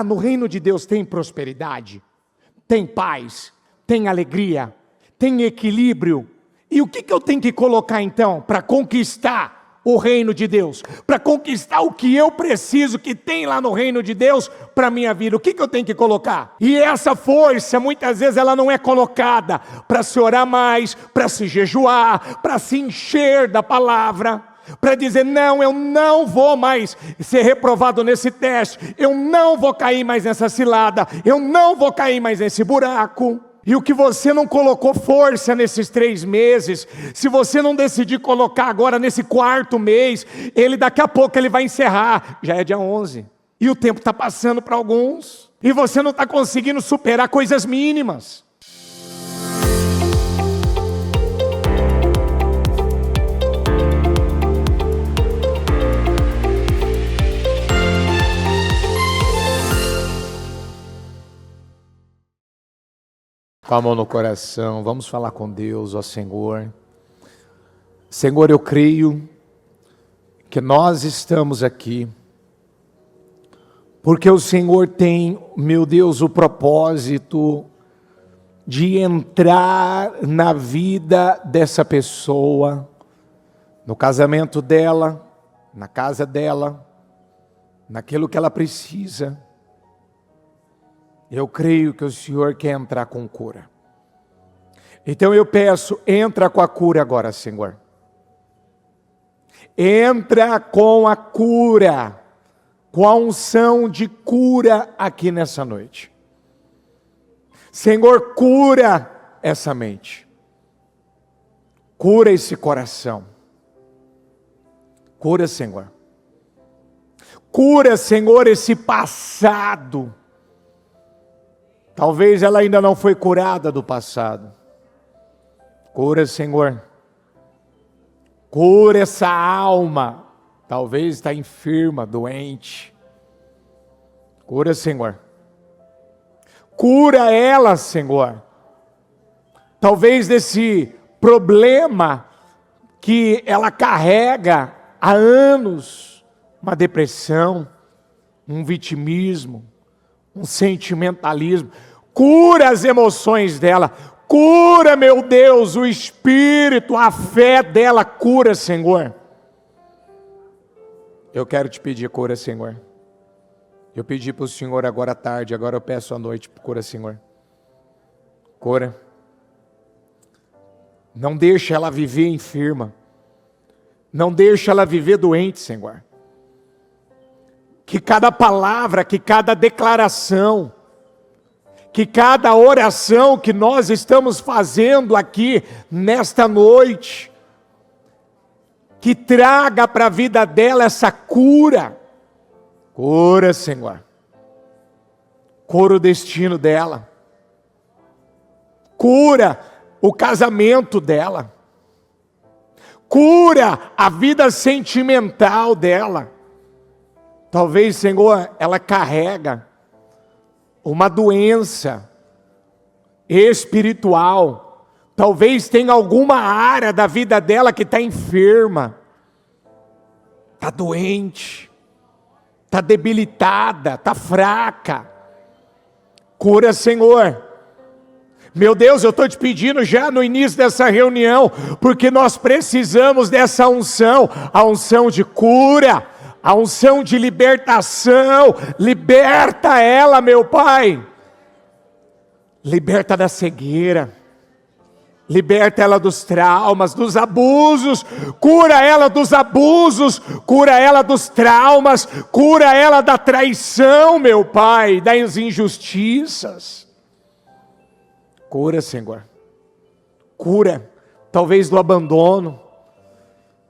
no reino de Deus tem prosperidade, tem paz, tem alegria, tem equilíbrio. E o que eu tenho que colocar então para conquistar o reino de Deus? Para conquistar o que eu preciso, que tem lá no reino de Deus para a minha vida. O que eu tenho que colocar? E essa força, muitas vezes, ela não é colocada para se orar mais, para se jejuar, para se encher da palavra, para dizer, não, eu não vou mais ser reprovado nesse teste, eu não vou cair mais nessa cilada, eu não vou cair mais nesse buraco. E o que você não colocou força nesses 3 meses, se você não decidir colocar agora nesse 4º mês, daqui a pouco ele vai encerrar, já é dia 11. E o tempo está passando para alguns, e você não está conseguindo superar coisas mínimas. Com a mão no coração, vamos falar com Deus, ó Senhor. Senhor, eu creio que nós estamos aqui, porque o Senhor tem, meu Deus, o propósito de entrar na vida dessa pessoa, no casamento dela, na casa dela, naquilo que ela precisa. Eu creio que o Senhor quer entrar com cura. Então eu peço, entra com a cura agora, Senhor. Entra com a cura, com a unção de cura aqui nessa noite. Senhor, cura essa mente. Cura esse coração. Cura, Senhor. Cura, Senhor, esse passado. Talvez ela ainda não foi curada do passado. Cura, Senhor. Cura essa alma. Talvez está enferma, doente. Cura, Senhor. Cura ela, Senhor. Talvez desse problema que ela carrega há anos. Uma depressão, um vitimismo, um sentimentalismo. Cura as emoções dela, cura, meu Deus, o espírito, a fé dela, cura, Senhor. Eu quero te pedir cura, Senhor. Eu pedi para o Senhor agora à tarde, agora eu peço à noite, cura, Senhor. Cura. Não deixa ela viver enferma, não deixa ela viver doente, Senhor. Que cada palavra, que cada declaração, que cada oração que nós estamos fazendo aqui nesta noite, que traga para a vida dela essa cura. Cura, Senhor. Cura o destino dela. Cura o casamento dela. Cura a vida sentimental dela. Talvez, Senhor, ela carrega uma doença espiritual. Talvez tenha alguma área da vida dela que está enferma, está doente, está debilitada, está fraca. Cura, Senhor. Meu Deus, eu estou te pedindo já no início dessa reunião, porque nós precisamos dessa unção, a unção de cura, a unção de libertação. Liberta ela, meu Pai. Liberta da cegueira. Liberta ela dos traumas, dos abusos. Cura ela dos abusos. Cura ela dos traumas. Cura ela da traição, meu Pai, das injustiças. Cura, Senhor. Cura, talvez do abandono.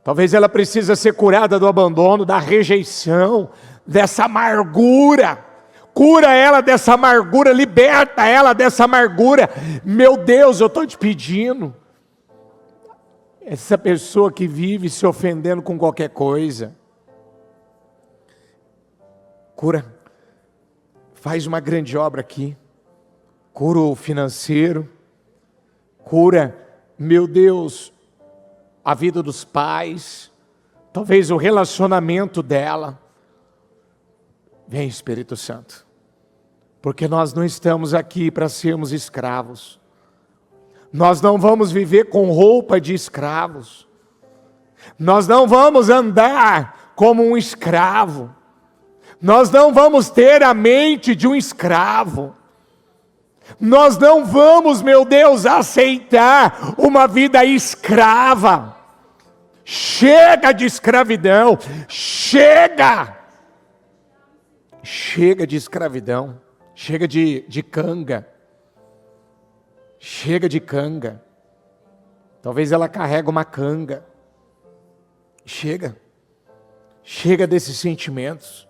Talvez ela precisa ser curada do abandono, da rejeição, dessa amargura. Cura ela dessa amargura, liberta ela dessa amargura. Meu Deus, eu estou te pedindo. Essa pessoa que vive se ofendendo com qualquer coisa. Cura. Faz uma grande obra aqui. Cura o financeiro. Cura, meu Deus, a vida dos pais, talvez o relacionamento dela. Vem, Espírito Santo. Porque nós não estamos aqui para sermos escravos. Nós não vamos viver com roupa de escravos. Nós não vamos andar como um escravo. Nós não vamos ter a mente de um escravo. Nós não vamos, meu Deus, aceitar uma vida escrava. Chega de escravidão. Chega! Chega de escravidão. Chega de canga. Chega de canga. Talvez ela carregue uma canga. Chega. Chega desses sentimentos.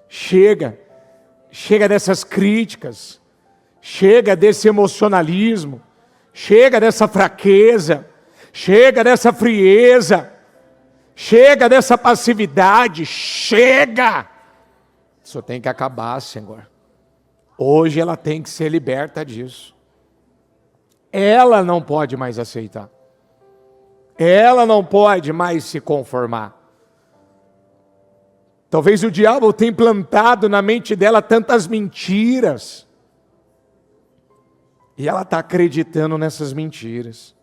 Chega. Chega dessas críticas. Chega desse emocionalismo. Chega dessa fraqueza. Chega dessa frieza. Chega dessa passividade. Chega. Isso tem que acabar, Senhor. Hoje ela tem que ser liberta disso. Ela não pode mais aceitar. Ela não pode mais se conformar. Talvez o diabo tenha implantado na mente dela tantas mentiras. E ela está acreditando nessas mentiras.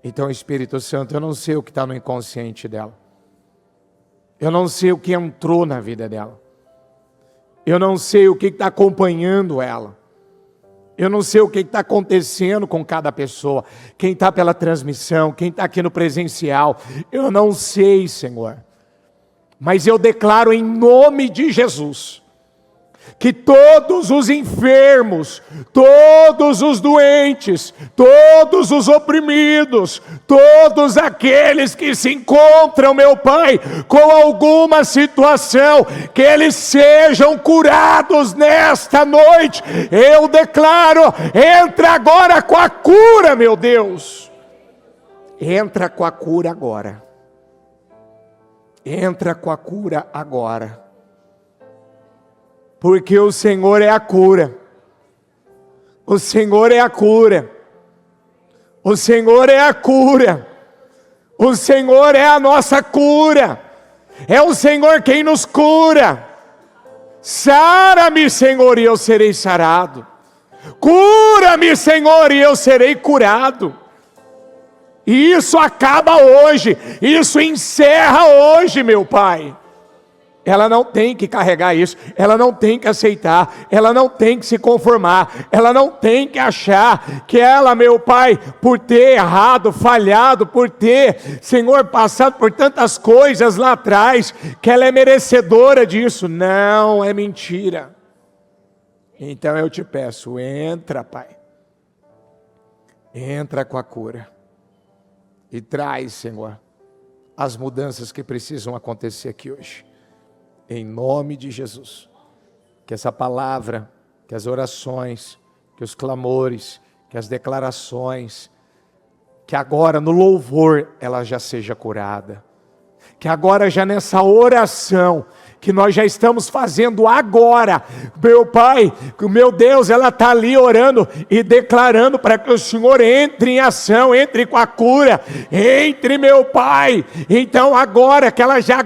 Então, Espírito Santo, eu não sei o que está no inconsciente dela. Eu não sei o que entrou na vida dela. Eu não sei o que está acompanhando ela. Eu não sei o que está acontecendo com cada pessoa. Quem está pela transmissão, quem está aqui no presencial. Eu não sei, Senhor. Mas eu declaro em nome de Jesus, que todos os enfermos, todos os doentes, todos os oprimidos, todos aqueles que se encontram, meu Pai, com alguma situação, que eles sejam curados nesta noite. Eu declaro, entra agora com a cura, meu Deus. Entra com a cura agora. Entra com a cura agora. Porque o Senhor é a cura. O Senhor é a cura. O Senhor é a cura. O Senhor é a nossa cura. É o Senhor quem nos cura. Sara-me, Senhor, e eu serei sarado. Cura-me, Senhor, e eu serei curado. E isso acaba hoje. Isso encerra hoje, meu Pai. Ela não tem que carregar isso, ela não tem que aceitar, ela não tem que se conformar, ela não tem que achar que ela, meu Pai, por ter errado, falhado, por ter, Senhor, passado por tantas coisas lá atrás, que ela é merecedora disso. Não, é mentira. Então eu te peço, entra, Pai, entra com a cura e traz, Senhor, as mudanças que precisam acontecer aqui hoje. Em nome de Jesus, que essa palavra, que as orações, que os clamores, que as declarações, que agora no louvor ela já seja curada, que agora já nessa oração, que nós já estamos fazendo agora, meu Pai, meu Deus, ela está ali orando e declarando para que o Senhor entre em ação, entre com a cura, entre, meu Pai. Então agora, que ela já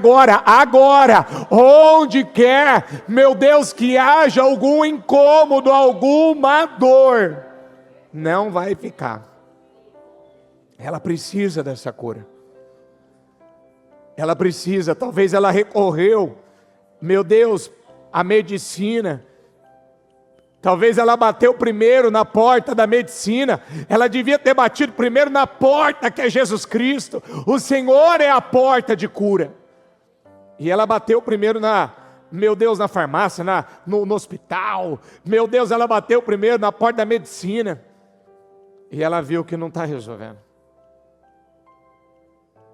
agora, onde quer, meu Deus, que haja algum incômodo, alguma dor, não vai ficar. Ela precisa dessa cura. Ela precisa, talvez ela recorreu, meu Deus, a medicina. Talvez ela bateu primeiro na porta da medicina. Ela devia ter batido primeiro na porta que é Jesus Cristo. O Senhor é a porta de cura. E ela bateu primeiro meu Deus, na farmácia, no hospital. Meu Deus, ela bateu primeiro na porta da medicina. E ela viu que não está resolvendo.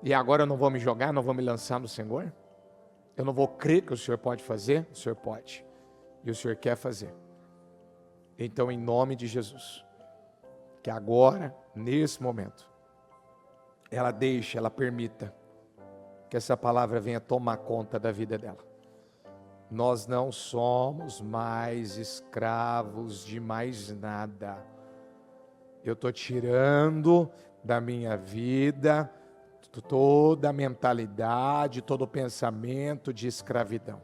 E agora eu não vou me jogar, não vou me lançar no Senhor? Eu não vou crer que o Senhor pode fazer? O Senhor pode. E o Senhor quer fazer. Então, em nome de Jesus, que agora, nesse momento, ela permita que essa palavra venha tomar conta da vida dela. Nós não somos mais escravos de mais nada. Eu estou tirando da minha vida toda a mentalidade, todo o pensamento de escravidão.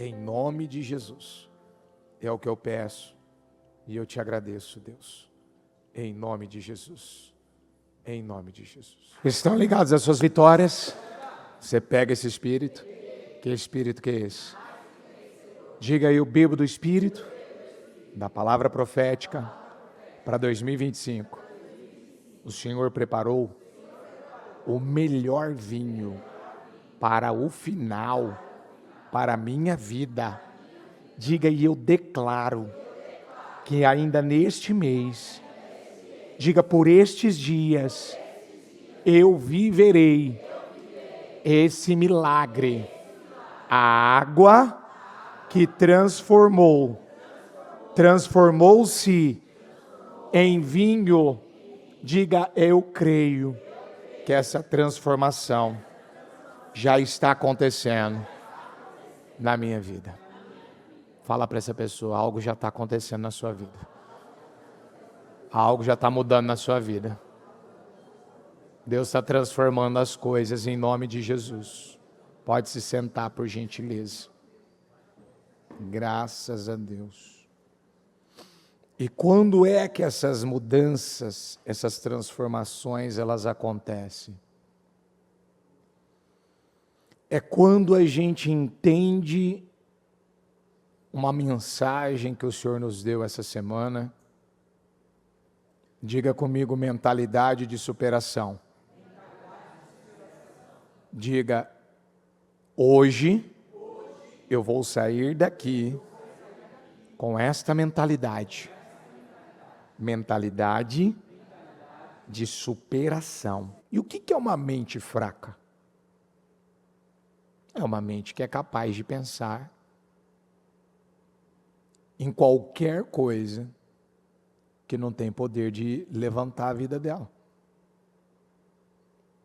Em nome de Jesus. É o que eu peço. E eu te agradeço, Deus. Em nome de Jesus. Em nome de Jesus. Estão ligados às suas vitórias? Você pega esse espírito. Que espírito que é esse? Diga aí, eu bebo do espírito da palavra profética para 2025. O Senhor preparou o melhor vinho para o final, para a minha vida. Diga e eu declaro que ainda neste mês, diga por estes dias, eu viverei esse milagre. A água que transformou-se em vinho. Diga, eu creio que essa transformação já está acontecendo na minha vida. Fala para essa pessoa, algo já está acontecendo na sua vida. Algo já está mudando na sua vida. Deus está transformando as coisas em nome de Jesus. Pode se sentar, por gentileza. Graças a Deus. E quando é que essas mudanças, essas transformações, elas acontecem? É quando a gente entende uma mensagem que o Senhor nos deu essa semana. Diga comigo, mentalidade de superação. Diga, hoje eu vou sair daqui com esta mentalidade. Mentalidade de superação. E o que é uma mente fraca? É uma mente que é capaz de pensar em qualquer coisa que não tem poder de levantar a vida dela,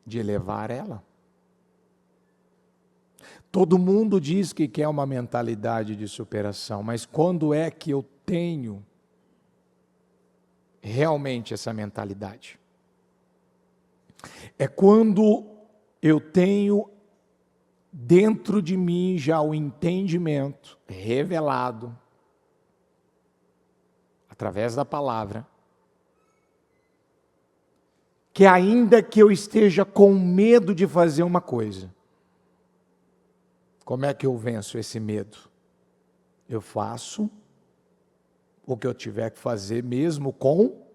de elevar ela. Todo mundo diz que quer uma mentalidade de superação, mas quando é que eu tenho realmente essa mentalidade? É quando eu tenho dentro de mim já o entendimento revelado através da palavra, que ainda que eu esteja com medo de fazer uma coisa, como é que eu venço esse medo? Eu faço o que eu tiver que fazer mesmo com...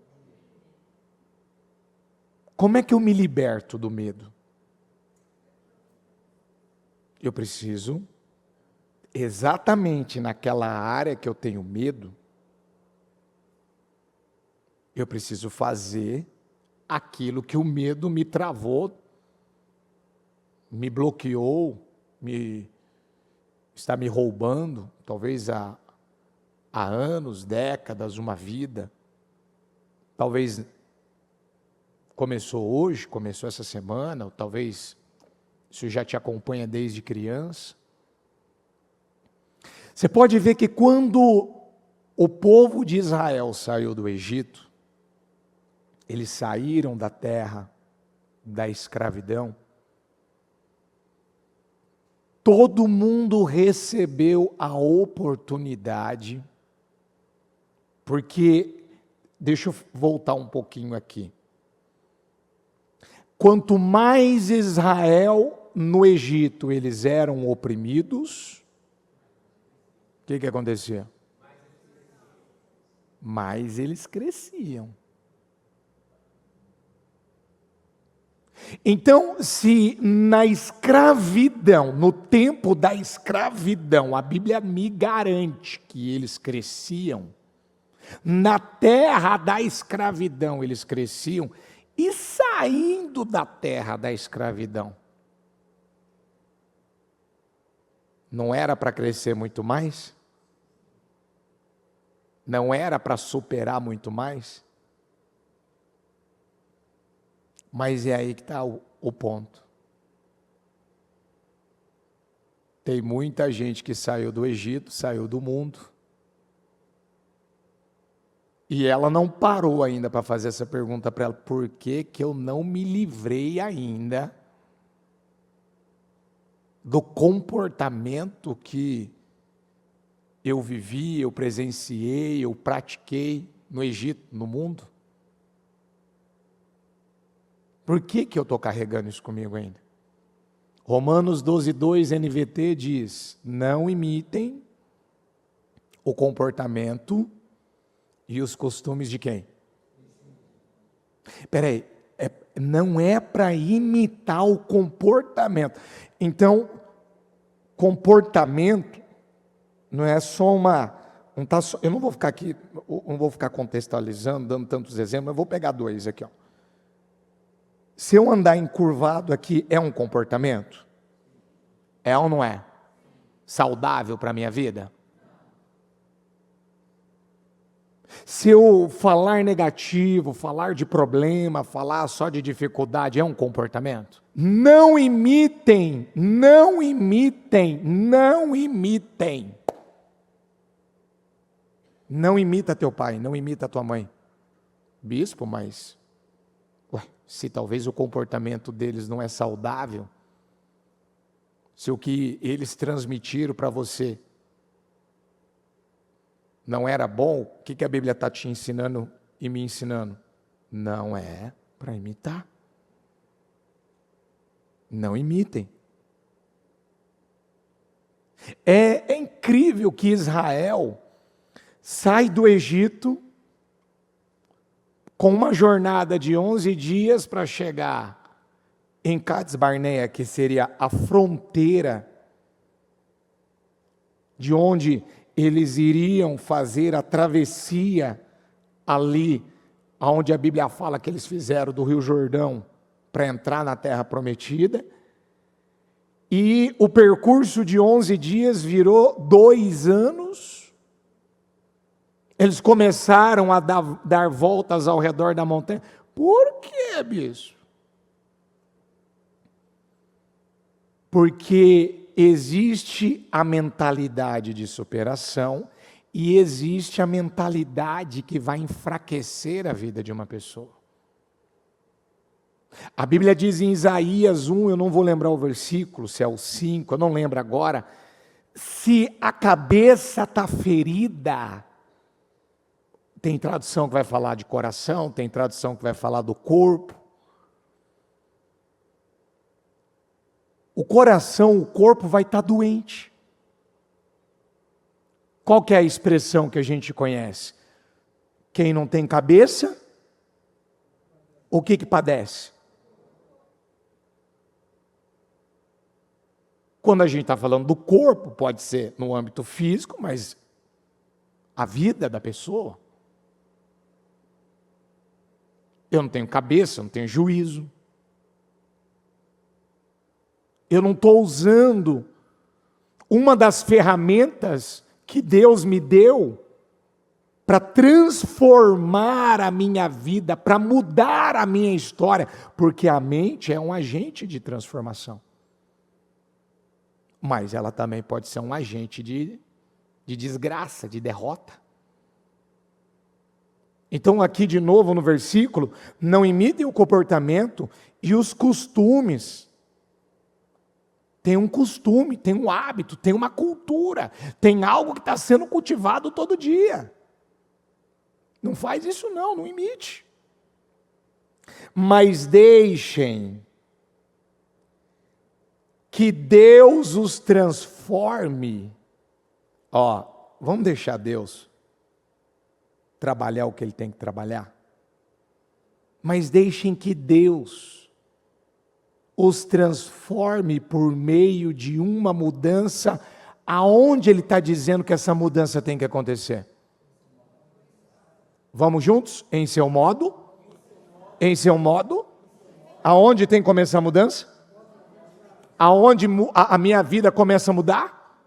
Como é que eu me liberto do medo? Eu preciso, exatamente naquela área que eu tenho medo, eu preciso fazer aquilo que o medo me travou, me bloqueou, está me roubando, talvez há anos, décadas, uma vida. Talvez começou hoje, começou essa semana, ou talvez isso já te acompanha desde criança. Você pode ver que quando o povo de Israel saiu do Egito, eles saíram da terra da escravidão, todo mundo recebeu a oportunidade, porque, deixa eu voltar um pouquinho aqui. Quanto mais Israel no Egito eles eram oprimidos, o que acontecia? Mais eles cresciam. Então, se na escravidão, no tempo da escravidão, a Bíblia me garante que eles cresciam, na terra da escravidão eles cresciam, e saindo da terra da escravidão, não era para crescer muito mais? Não era para superar muito mais? Mas é aí que está o ponto. Tem muita gente que saiu do Egito, saiu do mundo, e ela não parou ainda para fazer essa pergunta para ela: por que que eu não me livrei ainda do comportamento que eu vivi, eu presenciei, eu pratiquei no Egito, no mundo? Por que eu estou carregando isso comigo ainda? Romanos 12:2 NVT diz: não imitem o comportamento e os costumes de quem? Espera aí, não é para imitar o comportamento. Então, comportamento não é só eu não vou ficar aqui, não vou ficar contextualizando, dando tantos exemplos, mas vou pegar dois aqui. Ó. Se eu andar encurvado aqui, é um comportamento? É ou não é? Saudável para a minha vida? Se eu falar negativo, falar de problema, falar só de dificuldade, é um comportamento? Não imitem, não imitem, não imitem. Não imita teu pai, não imita tua mãe. Bispo, mas se talvez o comportamento deles não é saudável, se o que eles transmitiram para você não era bom, o que a Bíblia está te ensinando e me ensinando? Não é para imitar. Não imitem. É incrível que Israel sai do Egito com uma jornada de 11 dias para chegar em Cades Barnea, que seria a fronteira de onde eles iriam fazer a travessia ali, onde a Bíblia fala que eles fizeram do Rio Jordão para entrar na Terra Prometida. E o percurso de 11 dias virou 2 anos. Eles começaram a dar voltas ao redor da montanha. Por quê, bispo? Porque existe a mentalidade de superação e existe a mentalidade que vai enfraquecer a vida de uma pessoa. A Bíblia diz em Isaías 1, eu não vou lembrar o versículo, se é o 5, eu não lembro agora, se a cabeça está ferida, tem tradução que vai falar de coração, tem tradução que vai falar do corpo. O coração, o corpo vai estar doente. Qual que é a expressão que a gente conhece? Quem não tem cabeça, o que padece? Quando a gente está falando do corpo, pode ser no âmbito físico, mas a vida da pessoa. Eu não tenho cabeça, eu não tenho juízo. Eu não estou usando uma das ferramentas que Deus me deu para transformar a minha vida, para mudar a minha história, porque a mente é um agente de transformação. Mas ela também pode ser um agente de desgraça, de derrota. Então aqui de novo no versículo, não imitem o comportamento e os costumes. Tem um costume, tem um hábito, tem uma cultura, tem algo que está sendo cultivado todo dia. Não faz isso não imite. Mas deixem que Deus os transforme. Vamos deixar Deus trabalhar o que Ele tem que trabalhar. Mas deixem que Deus os transforme por meio de uma mudança, aonde Ele está dizendo que essa mudança tem que acontecer. Vamos juntos? Em seu modo? Em seu modo? Aonde tem que começar a mudança? Aonde a minha vida começa a mudar?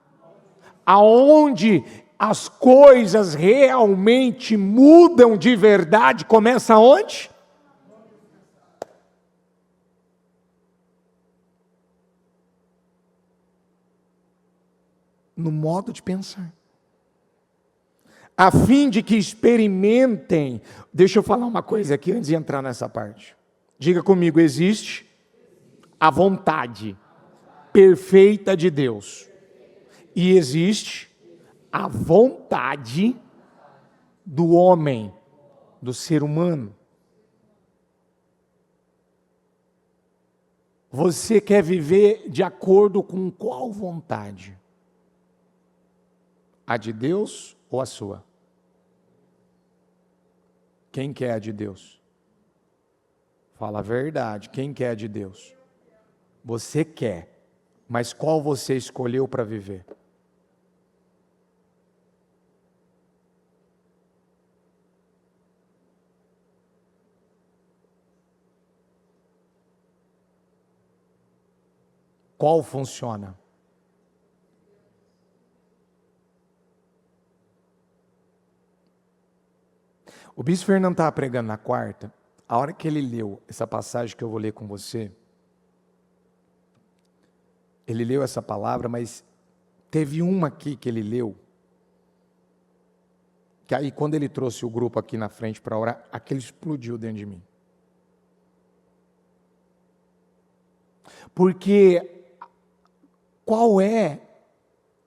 Aonde as coisas realmente mudam de verdade, começa aonde? No modo de pensar. A fim de que experimentem. Deixa eu falar uma coisa aqui antes de entrar nessa parte. Diga comigo, existe a vontade perfeita de Deus. E existe a vontade do homem, do ser humano. Você quer viver de acordo com qual vontade? A de Deus ou a sua? Quem quer a de Deus? Fala a verdade. Quem quer a de Deus? Você quer. Mas qual você escolheu para viver? Qual funciona? O bispo Fernando estava pregando na quarta, a hora que ele leu essa passagem que eu vou ler com você, ele leu essa palavra, mas teve uma aqui que ele leu, que aí quando ele trouxe o grupo aqui na frente para orar, aquele explodiu dentro de mim. Porque qual é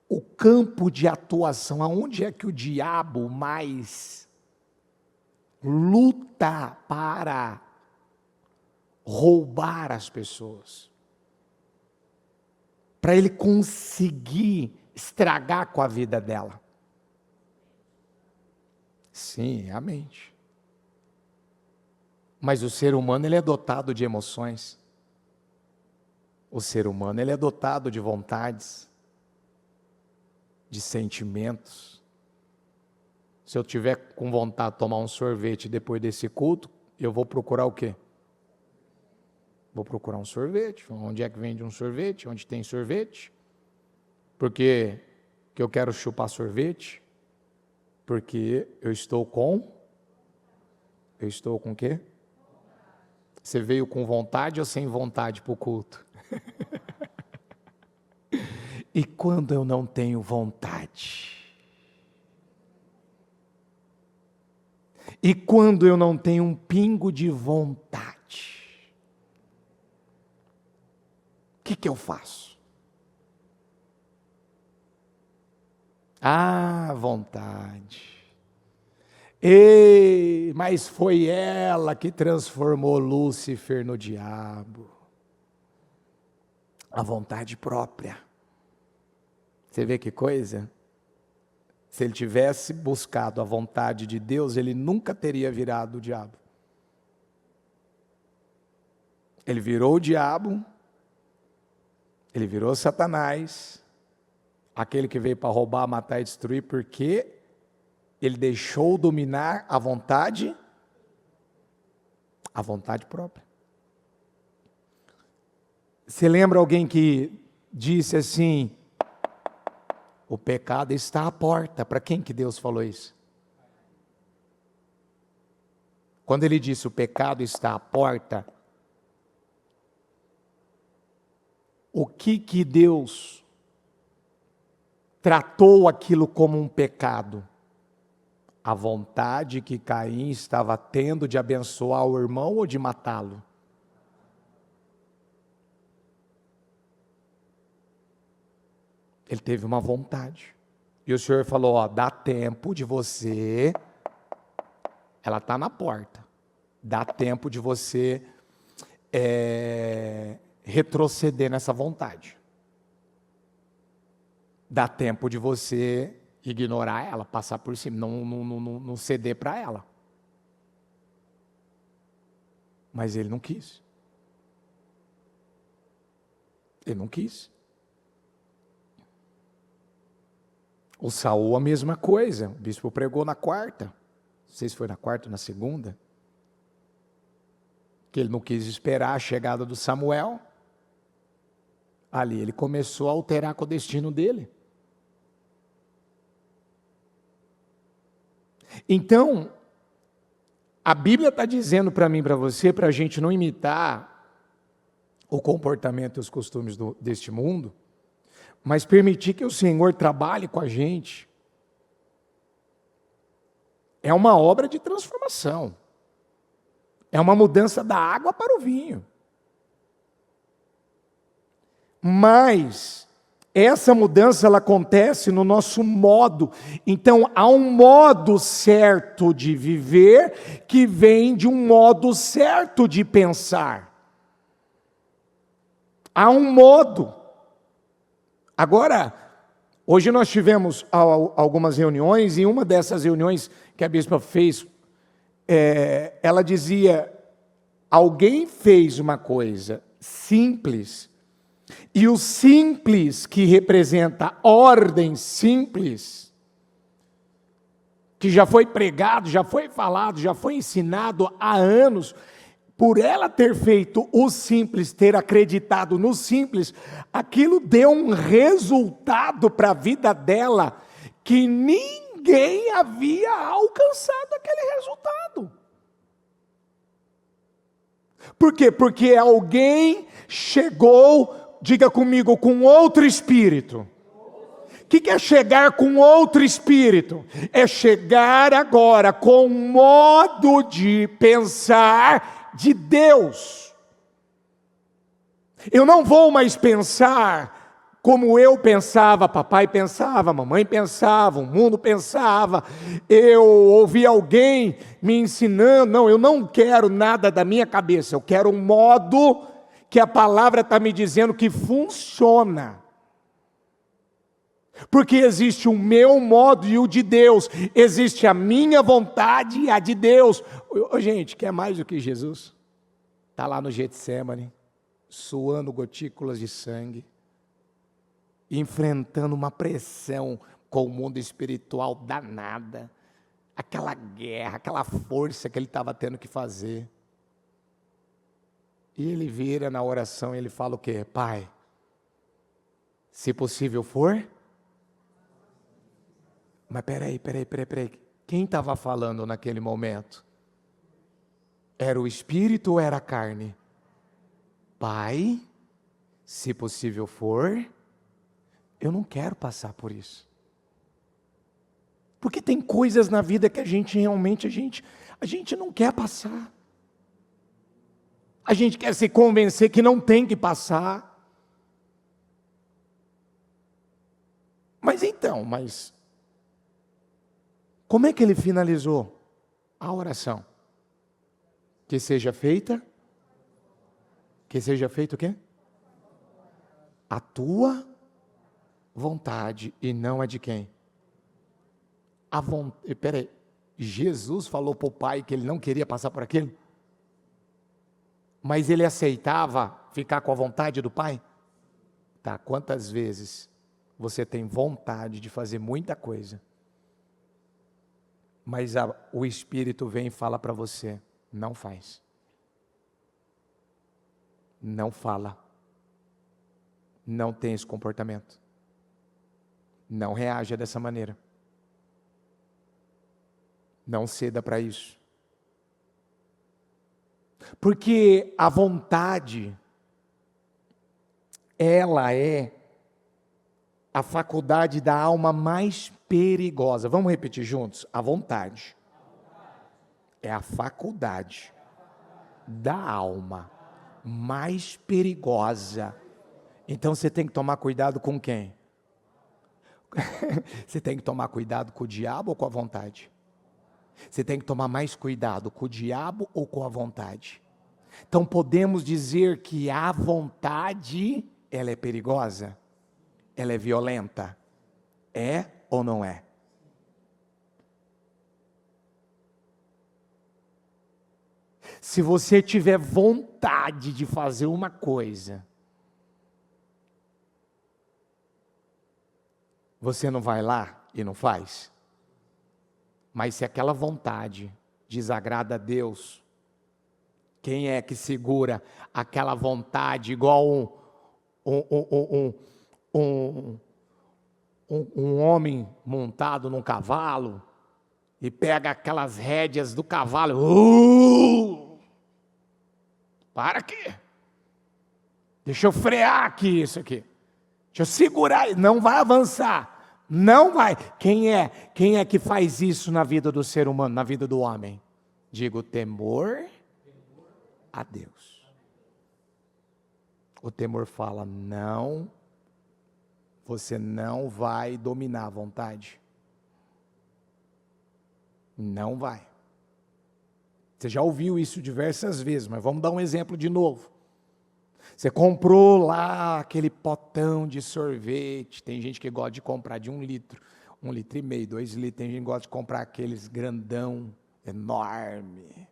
o campo de atuação? Aonde é que o diabo mais luta para roubar as pessoas? Para ele conseguir estragar com a vida dela. Sim, é a mente. Mas o ser humano, ele é dotado de emoções. O ser humano, ele é dotado de vontades, de sentimentos. Se eu tiver com vontade de tomar um sorvete depois desse culto, eu vou procurar o quê? Vou procurar um sorvete. Onde é que vende um sorvete? Onde tem sorvete? Porque que eu quero chupar sorvete? Porque eu estou com o quê? Você veio com vontade ou sem vontade para o culto? E quando eu não tenho vontade? E quando eu não tenho um pingo de vontade? O que eu faço? Ah, vontade. Ei, mas foi ela que transformou Lúcifer no diabo. A vontade própria. Você vê que coisa? Se ele tivesse buscado a vontade de Deus, ele nunca teria virado o diabo. Ele virou o diabo, ele virou Satanás, aquele que veio para roubar, matar e destruir, porque ele deixou dominar a vontade própria. Você lembra alguém que disse assim, o pecado está à porta? Para quem que Deus falou isso? Quando ele disse o pecado está à porta, o que Deus tratou aquilo como um pecado? A vontade que Caim estava tendo de abençoar o irmão ou de matá-lo? Ele teve uma vontade. E o Senhor falou, ó, dá tempo de você, ela está na porta, dá tempo de você retroceder nessa vontade. Dá tempo de você ignorar ela, passar por cima, não ceder para ela. Mas ele não quis. Ele não quis. O Saul a mesma coisa, o bispo pregou na quarta, não sei se foi na quarta ou na segunda, que ele não quis esperar a chegada do Samuel, ali ele começou a alterar com o destino dele. Então, a Bíblia está dizendo para mim e para você, para a gente não imitar o comportamento e os costumes deste mundo, mas permitir que o Senhor trabalhe com a gente. É uma obra de transformação. É uma mudança da água para o vinho. Mas essa mudança ela acontece no nosso modo. Então, há um modo certo de viver que vem de um modo certo de pensar. Há um modo. Agora, hoje nós tivemos algumas reuniões, e uma dessas reuniões que a bispa fez, ela dizia, alguém fez uma coisa simples, e o simples que representa ordem simples, que já foi pregado, já foi falado, já foi ensinado há anos, por ela ter feito o simples, ter acreditado no simples, aquilo deu um resultado para a vida dela, que ninguém havia alcançado aquele resultado. Por quê? Porque alguém chegou, diga comigo, com outro espírito. O que é chegar com outro espírito? É chegar agora com um modo de pensar de Deus. Eu não vou mais pensar como eu pensava, papai pensava, mamãe pensava, o mundo pensava. Eu ouvi alguém me ensinando, não, eu não quero nada da minha cabeça, eu quero um modo que a palavra está me dizendo que funciona. Porque existe o meu modo e o de Deus, existe a minha vontade e a de Deus. Gente, quer mais do que Jesus? Está lá no Getsemane, suando gotículas de sangue, enfrentando uma pressão com o mundo espiritual danada, aquela guerra, aquela força que ele estava tendo que fazer. E ele vira na oração e ele fala o quê? Pai, se possível for... Mas peraí, quem estava falando naquele momento? Era o Espírito ou era a carne? Pai, se possível for, eu não quero passar por isso. Porque tem coisas na vida que a gente realmente, a gente não quer passar. A gente quer se convencer que não tem que passar. Mas como é que ele finalizou a oração? Que seja feita o quê? A tua vontade e não a de quem? Peraí, Jesus falou para o Pai que ele não queria passar por aquilo? Mas ele aceitava ficar com a vontade do Pai? Tá, quantas vezes você tem vontade de fazer muita coisa, mas o Espírito vem e fala para você, não faz. Não fala. Não tem esse comportamento. Não reaja dessa maneira. Não ceda para isso. Porque a vontade, ela é a faculdade da alma mais perigosa. Vamos repetir juntos? A vontade é a faculdade da alma mais perigosa. Então você tem que tomar cuidado com quem? Você tem que tomar cuidado com o diabo ou com a vontade? Você tem que tomar mais cuidado com o diabo ou com a vontade? Então podemos dizer que a vontade, ela é perigosa? Ela é violenta? É ou não é? Se você tiver vontade de fazer uma coisa, você não vai lá e não faz? Mas se aquela vontade desagrada a Deus, quem é que segura aquela vontade igual um homem montado num cavalo e pega aquelas rédeas do cavalo? Para aqui! Deixa eu frear aqui isso aqui. Deixa eu segurar, não vai avançar. Não vai. Quem é que faz isso na vida do ser humano, na vida do homem? Digo, temor a Deus. O temor fala, não você não vai dominar a vontade. Não vai. Você já ouviu isso diversas vezes, mas vamos dar um exemplo de novo. Você comprou lá aquele potão de sorvete. Tem gente que gosta de comprar de 1 litro, 1,5 litro, 2 litros. Tem gente que gosta de comprar aqueles grandão, enorme.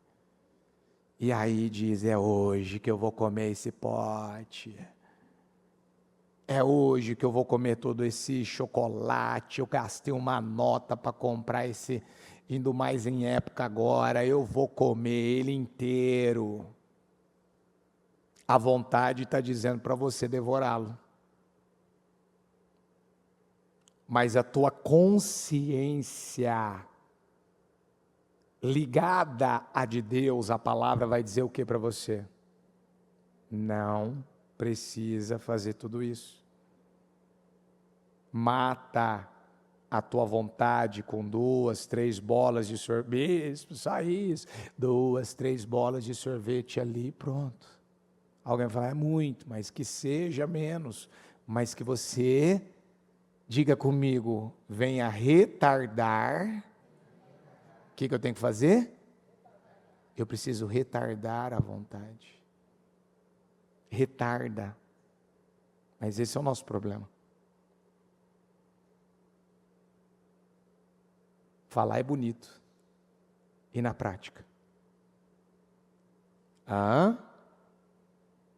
E aí diz, é hoje que eu vou comer esse pote. É hoje que eu vou comer todo esse chocolate. Eu gastei uma nota para comprar esse, indo mais em época agora, eu vou comer ele inteiro. A vontade está dizendo para você devorá-lo. Mas a tua consciência ligada à de Deus, a palavra vai dizer o que para você? Não precisa fazer tudo isso. Mata a tua vontade com 2, 3 bolas de sorvete, só isso, 2, 3 bolas de sorvete ali, pronto. Alguém vai falar, é muito, mas que seja menos, mas que você, diga comigo, venha retardar. O que eu tenho que fazer? Eu preciso retardar a vontade. Retarda. Mas esse é o nosso problema. Falar é bonito. E na prática?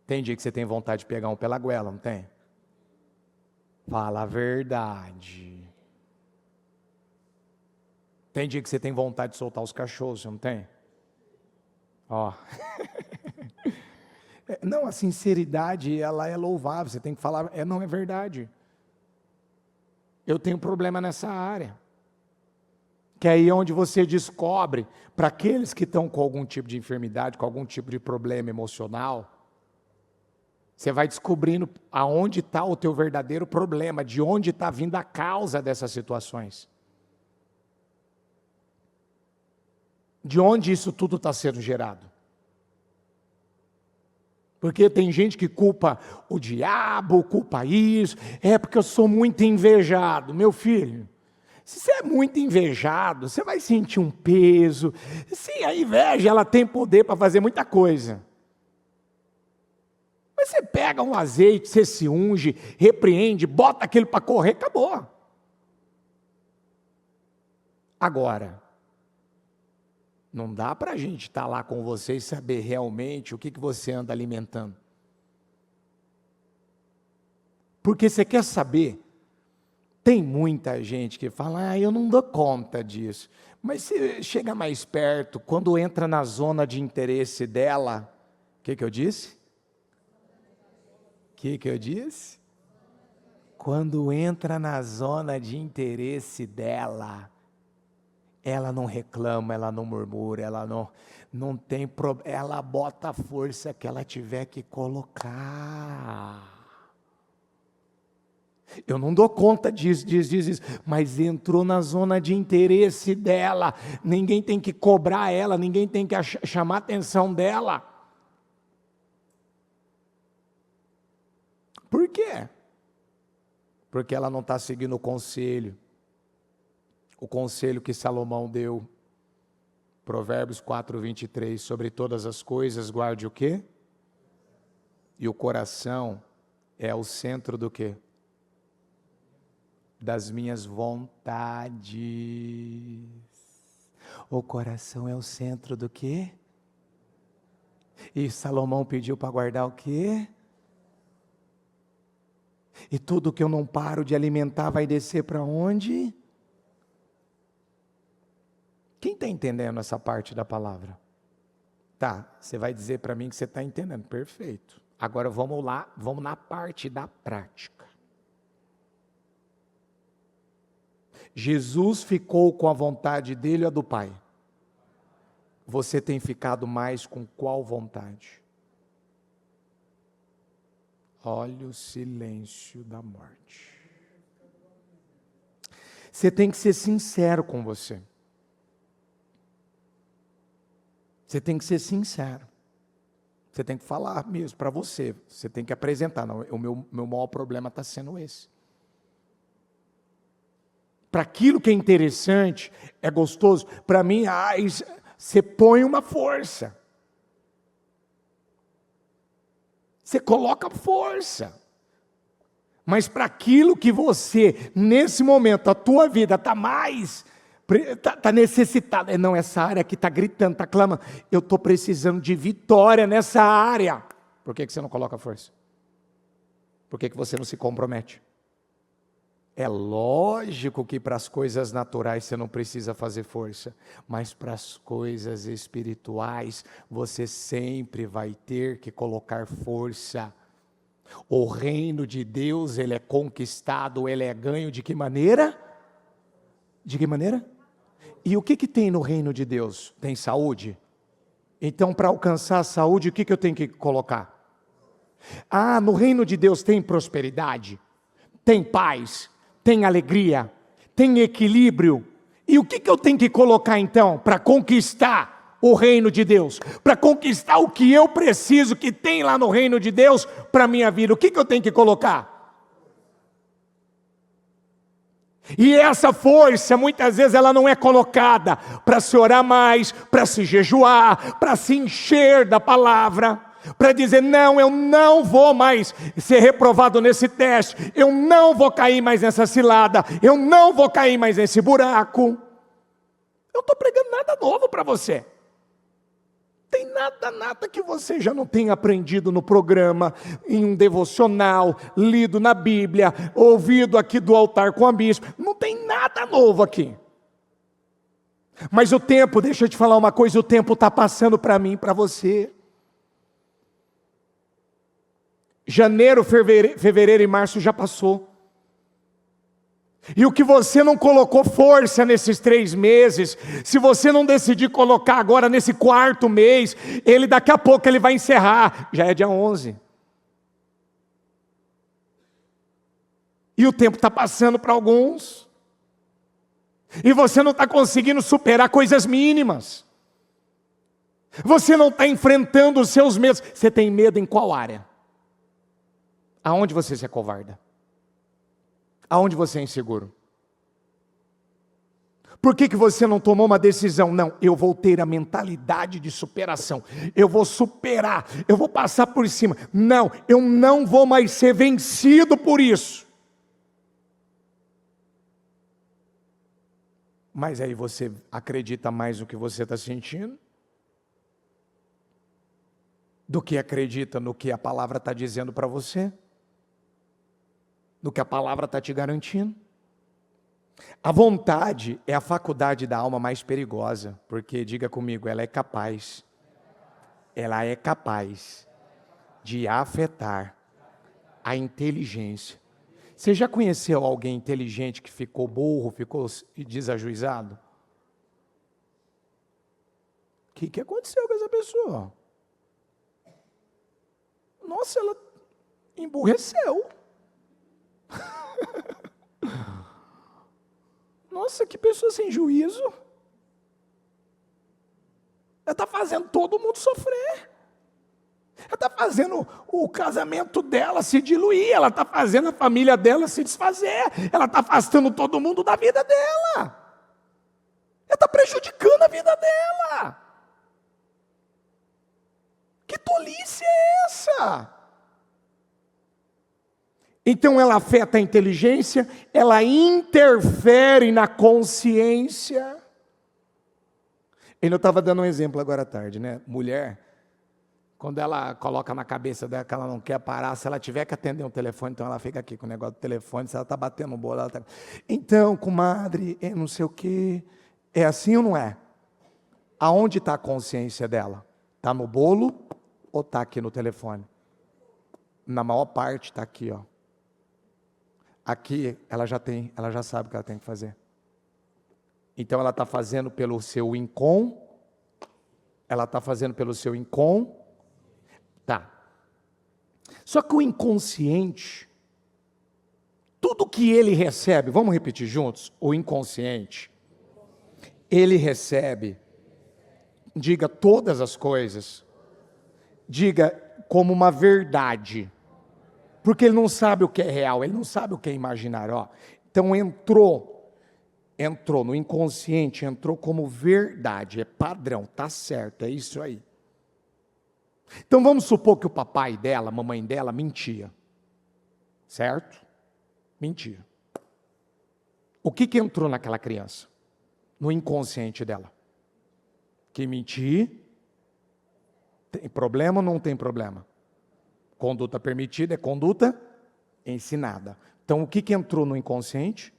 Tem dia que você tem vontade de pegar um pela goela, não tem? Fala a verdade. Tem dia que você tem vontade de soltar os cachorros, você não tem? Ó. Não, a sinceridade, ela é louvável, você tem que falar, não é verdade. Eu tenho problema nessa área. Que aí é onde você descobre, para aqueles que estão com algum tipo de enfermidade, com algum tipo de problema emocional, você vai descobrindo aonde está o teu verdadeiro problema, de onde está vindo a causa dessas situações. De onde isso tudo está sendo gerado. Porque tem gente que culpa o diabo, culpa isso, porque eu sou muito invejado. Meu filho, se você é muito invejado, você vai sentir um peso. Sim, a inveja, ela tem poder para fazer muita coisa. Mas você pega um azeite, você se unge, repreende, bota aquilo para correr, acabou. Agora, não dá para a gente estar lá com você e saber realmente o que você anda alimentando. Porque você quer saber, tem muita gente que fala, eu não dou conta disso. Mas se chega mais perto, quando entra na zona de interesse dela, o que eu disse? O que eu disse? Quando entra na zona de interesse dela, ela não reclama, ela não murmura, ela não tem problema, ela bota a força que ela tiver que colocar. Eu não dou conta disso, diz, mas entrou na zona de interesse dela, ninguém tem que cobrar ela, ninguém tem que chamar a atenção dela. Por quê? Porque ela não está seguindo o conselho que Salomão deu, Provérbios 4:23, sobre todas as coisas guarde o quê? E o coração é o centro do quê? Das minhas vontades. O coração é o centro do quê? E Salomão pediu para guardar o quê? E tudo que eu não paro de alimentar vai descer para onde? Quem está entendendo essa parte da palavra? Tá, você vai dizer para mim que você está entendendo, perfeito. Agora vamos lá, vamos na parte da prática. Jesus ficou com a vontade dele ou a do Pai? Você tem ficado mais com qual vontade? Olha o silêncio da morte. Você tem que ser sincero com você. Você tem que ser sincero. Você tem que falar mesmo para você. Você tem que apresentar. Não, o meu maior problema está sendo esse. para aquilo que é interessante, é gostoso, para mim, você põe uma força. Você coloca força. Mas para aquilo que você, nesse momento, a tua vida está mais, está necessitada. Não, essa área aqui está gritando, está clamando. Eu estou precisando de vitória nessa área. Por que você não coloca força? Por que você não se compromete? É lógico que para as coisas naturais você não precisa fazer força, mas para as coisas espirituais você sempre vai ter que colocar força. O reino de Deus, ele é conquistado, ele é ganho de que maneira? De que maneira? E o que tem no reino de Deus? Tem saúde? Então, para alcançar a saúde, o que eu tenho que colocar? No reino de Deus tem prosperidade, tem paz, tem alegria, tem equilíbrio. E o que eu tenho que colocar então para conquistar o reino de Deus? Para conquistar o que eu preciso, que tem lá no reino de Deus para a minha vida, o que eu tenho que colocar? E essa força, muitas vezes, ela não é colocada para se orar mais, para se jejuar, para se encher da palavra, para dizer, não, eu não vou mais ser reprovado nesse teste, eu não vou cair mais nessa cilada, eu não vou cair mais nesse buraco. Eu não estou pregando nada novo para você. Tem nada que você já não tenha aprendido no programa, em um devocional, lido na Bíblia, ouvido aqui do altar com a bispo. Não tem nada novo aqui. Mas o tempo, deixa eu te falar uma coisa, o tempo está passando para mim e para você. Janeiro, fevereiro e março já passou. E o que você não colocou força nesses 3 meses, se você não decidir colocar agora nesse 4º mês, ele daqui a pouco ele vai encerrar, já é dia 11. E o tempo está passando para alguns. E você não está conseguindo superar coisas mínimas. Você não está enfrentando os seus medos. Você tem medo em qual área? Aonde você se acovarda? Aonde você é inseguro? Por que você não tomou uma decisão? Não, eu vou ter a mentalidade de superação. Eu vou superar, eu vou passar por cima. Não, eu não vou mais ser vencido por isso. Mas aí você acredita mais no que você está sentindo? Do que acredita no que a palavra está dizendo para você? Do que a palavra está te garantindo? A vontade é a faculdade da alma mais perigosa, porque, diga comigo, ela é capaz de afetar a inteligência. Você já conheceu alguém inteligente que ficou burro, ficou desajuizado? O que aconteceu com essa pessoa? Nossa, ela emburreceu. Nossa, que pessoa sem juízo. Ela está fazendo todo mundo sofrer. Ela está fazendo o casamento dela se diluir. Ela está fazendo a família dela se desfazer. Ela está afastando todo mundo da vida dela. Ela está prejudicando a vida dela. Que tolice é essa? Então ela afeta a inteligência, ela interfere na consciência. Eu estava dando um exemplo agora à tarde, né? Mulher, quando ela coloca na cabeça dela que ela não quer parar, se ela tiver que atender um telefone, então ela fica aqui com o negócio do telefone, se ela está batendo um bolo, ela está... Então, comadre, não sei o quê, é assim ou não é? Aonde está a consciência dela? Está no bolo ou está aqui no telefone? Na maior parte está aqui, ó. Aqui ela já sabe o que ela tem que fazer. Então ela está fazendo pelo seu incom. Ela está fazendo pelo seu incom. Tá. Só que o inconsciente, tudo que ele recebe, vamos repetir juntos? O inconsciente, ele recebe, diga todas as coisas, diga como uma verdade. Porque ele não sabe o que é real, ele não sabe o que é imaginário. Ó. Então entrou entrou no inconsciente, entrou como verdade, é padrão, tá certo, é isso aí. Então vamos supor que o papai dela, a mamãe dela, mentia. Certo? Mentia. O que entrou naquela criança? No inconsciente dela? Que mentir tem problema ou não tem problema? Conduta permitida é conduta ensinada. Então o que entrou no inconsciente?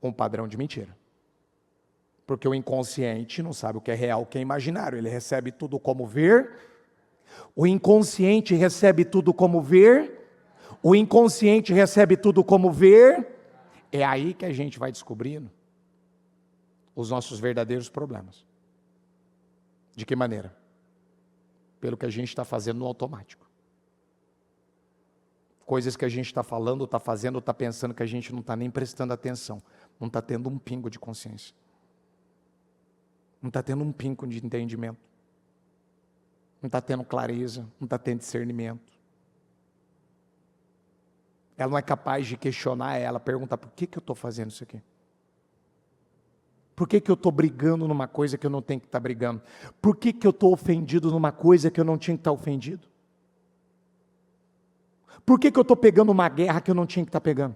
Um padrão de mentira. Porque o inconsciente não sabe o que é real, o que é imaginário. Ele recebe tudo como ver. O inconsciente recebe tudo como ver. O inconsciente recebe tudo como ver. É aí que a gente vai descobrindo os nossos verdadeiros problemas. De que maneira? Pelo que a gente está fazendo no automático. Coisas que a gente está falando, está fazendo, está pensando que a gente não está nem prestando atenção. Não está tendo um pingo de consciência. Não está tendo um pingo de entendimento. Não está tendo clareza, não está tendo discernimento. Ela não é capaz de questionar ela, perguntar por que eu estou fazendo isso aqui? Por que eu estou brigando numa coisa que eu não tenho que estar brigando? Por que eu estou ofendido numa coisa que eu não tinha que estar ofendido? Por que eu estou pegando uma guerra que eu não tinha que estar pegando?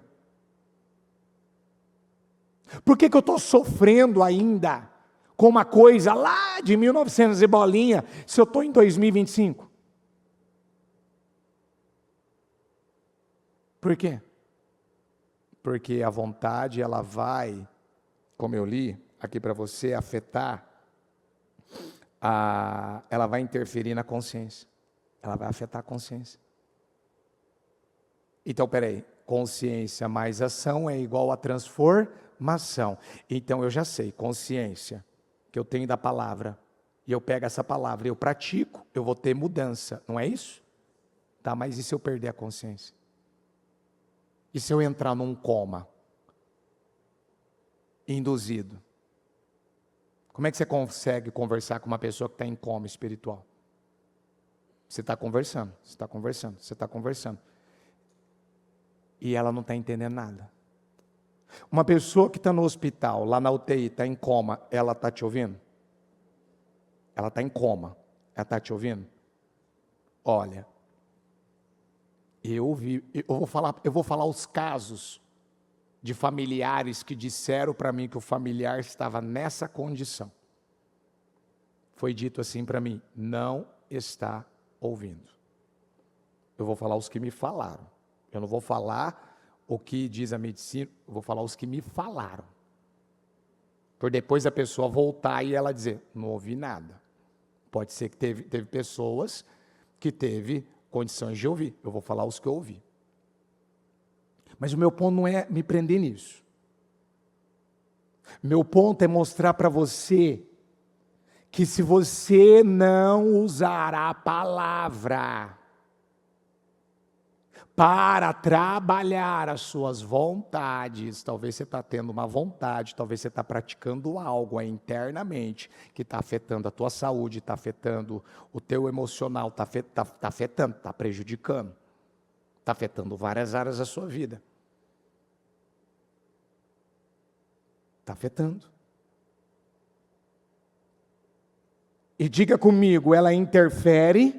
Por que eu estou sofrendo ainda com uma coisa lá de 1900 e bolinha, se eu estou em 2025? Por quê? Porque a vontade, ela vai, como eu li aqui para você, afetar, ela vai interferir na consciência. Ela vai afetar a consciência. Então, peraí, consciência mais ação é igual a transformação. Então, eu já sei, consciência que eu tenho da palavra, e eu pego essa palavra, eu pratico, eu vou ter mudança, não é isso? Tá, mas e se eu perder a consciência? E se eu entrar num coma induzido? Como é que você consegue conversar com uma pessoa que está em coma espiritual? Você está conversando, você está conversando, você está conversando. E ela não está entendendo nada. Uma pessoa que está no hospital, lá na UTI, está em coma, ela está te ouvindo? Ela está em coma, ela está te ouvindo? Olha, eu vou falar os casos de familiares que disseram para mim que o familiar estava nessa condição. Foi dito assim para mim, não está ouvindo. Eu vou falar os que me falaram. Eu não vou falar o que diz a medicina, eu vou falar os que me falaram. Por depois a pessoa voltar e ela dizer, não ouvi nada. Pode ser que teve pessoas que teve condições de ouvir. Eu vou falar os que eu ouvi. Mas o meu ponto não é me prender nisso. Meu ponto é mostrar para você que se você não usar a palavra para trabalhar as suas vontades, talvez você está tendo uma vontade, talvez você está praticando algo aí internamente, que está afetando a tua saúde, está afetando o teu emocional, está afetando, está prejudicando, está afetando várias áreas da sua vida. Está afetando. E diga comigo, ela interfere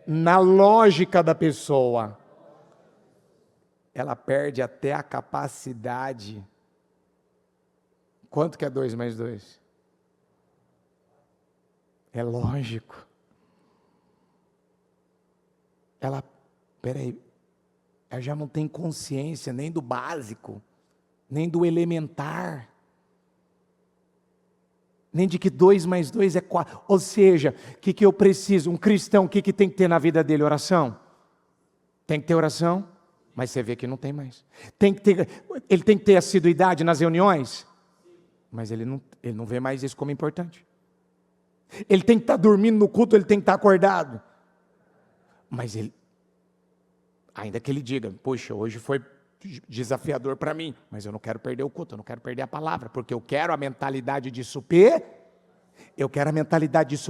na lógica da pessoa. Ela perde até a capacidade. Quanto que é 2 mais 2? É lógico. Ela já não tem consciência nem do básico, nem do elementar, nem de que 2 mais 2 é 4. Ou seja, o que eu preciso? Um cristão, o que tem que ter na vida dele? Oração? Tem que ter oração? Mas você vê que não tem mais. Ele tem que ter assiduidade nas reuniões? Mas ele não vê mais isso como importante. Ele tem que estar dormindo no culto, ele tem que estar acordado. Mas ele, ainda que ele diga, poxa, hoje foi desafiador para mim, mas eu não quero perder o culto, eu não quero perder a palavra, porque eu quero a mentalidade de eu quero a mentalidade de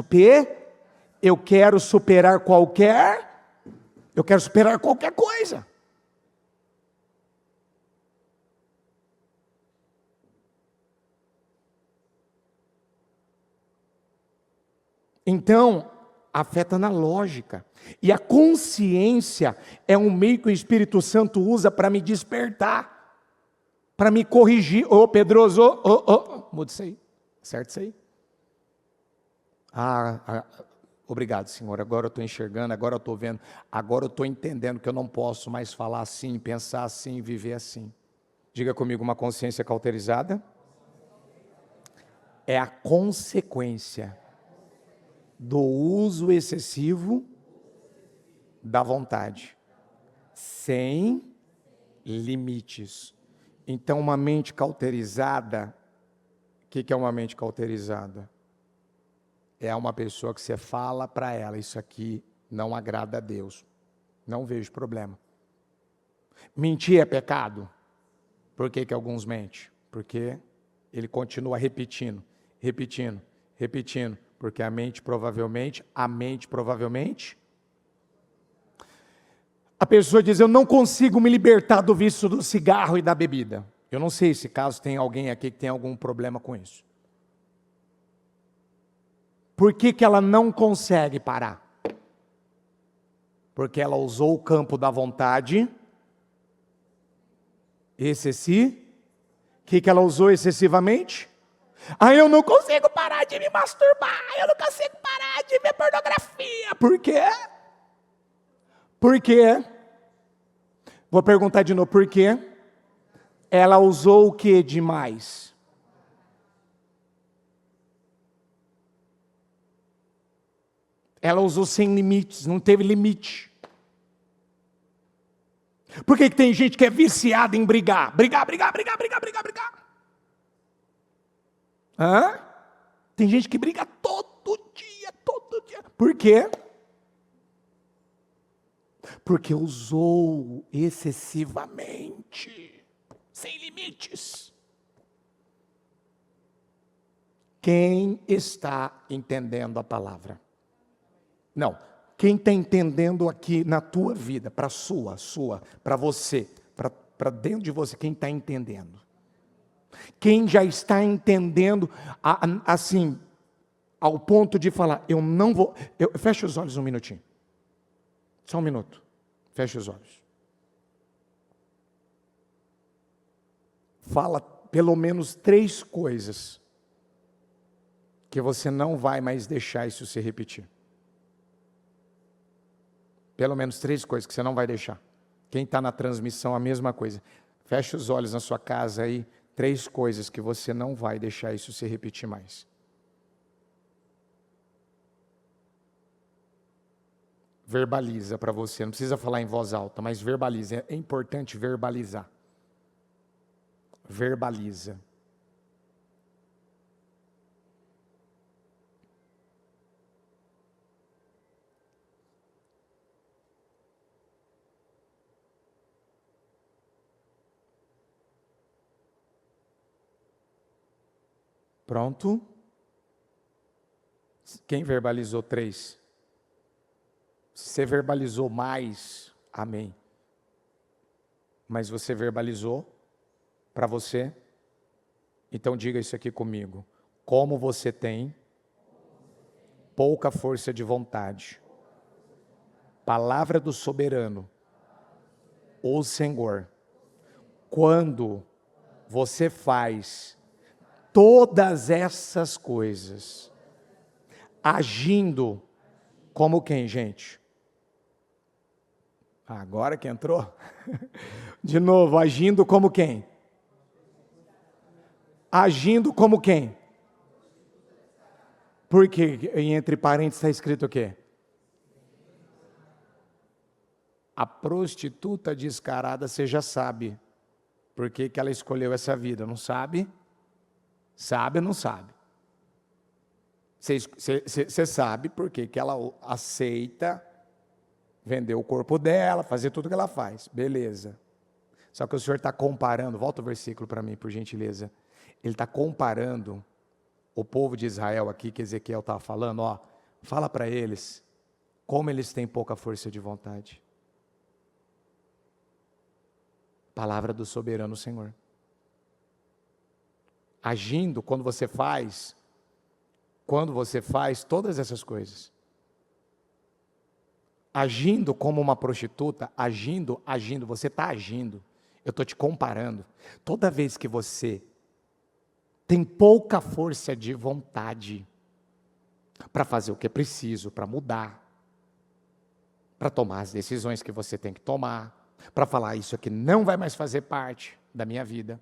eu quero superar qualquer coisa. Então, afeta na lógica. E a consciência é um meio que o Espírito Santo usa para me despertar, para me corrigir. Ô Pedroso, muda isso aí, certo isso aí? Obrigado, Senhor, agora eu estou enxergando, agora eu estou vendo, agora eu estou entendendo que eu não posso mais falar assim, pensar assim, viver assim. Diga comigo, uma consciência cauterizada é a consequência do uso excessivo da vontade, sem limites. Então, uma mente cauterizada, o que é uma mente cauterizada? É uma pessoa que você fala para ela, isso aqui não agrada a Deus, não vejo problema. Mentir é pecado? Por que alguns mentem? Porque ele continua repetindo, porque a mente provavelmente, a pessoa diz, eu não consigo me libertar do vício do cigarro e da bebida. Eu não sei se caso tem alguém aqui que tem algum problema com isso. Por que ela não consegue parar? Porque ela usou o campo da vontade excessivo. O que ela usou excessivamente? Eu não consigo parar de me masturbar, eu não consigo parar de ver pornografia. Por quê? Por quê? Vou perguntar de novo, por quê? Ela usou o que demais? Ela usou sem limites, não teve limite. Por que tem gente que é viciada em brigar? Brigar. Tem gente que briga todo dia. Por quê? Porque usou excessivamente, sem limites. Quem está entendendo a palavra? Não, quem está entendendo aqui na tua vida, para para você, para dentro de você, quem está entendendo? Quem já está entendendo, assim, ao ponto de falar, eu não vou, fecha os olhos um minutinho, só um minuto, fecha os olhos. Fala pelo menos 3 coisas, que você não vai mais deixar isso se repetir. Pelo menos 3 coisas que você não vai deixar. Quem está na transmissão, a mesma coisa. Feche os olhos na sua casa aí, 3 coisas que você não vai deixar isso se repetir mais. Verbaliza para você, não precisa falar em voz alta, mas verbaliza, é importante verbalizar. Verbaliza. Pronto? Quem verbalizou 3? Se você verbalizou mais, amém. Mas você verbalizou para você? Então diga isso aqui comigo. Como você tem pouca força de vontade. Palavra do soberano, o Senhor. Quando você faz todas essas coisas, agindo como quem, gente? Agora que entrou? De novo, agindo como quem? Agindo como quem? Porque entre parênteses está escrito o quê? A prostituta descarada, você já sabe por que ela escolheu essa vida, não sabe? Sabe ou não sabe? Você sabe por que ela aceita vender o corpo dela, fazer tudo que ela faz, beleza. Só que o Senhor está comparando, volta o versículo para mim, por gentileza. Ele está comparando o povo de Israel aqui, que Ezequiel estava falando, fala para eles, como eles têm pouca força de vontade. Palavra do soberano Senhor. Agindo, quando você faz, Quando você faz todas essas coisas, agindo como uma prostituta, agindo, você está agindo. Eu estou te comparando. Toda vez que você tem pouca força de vontade para fazer o que é preciso, para mudar, para tomar as decisões que você tem que tomar, para falar isso aqui não vai mais fazer parte da minha vida.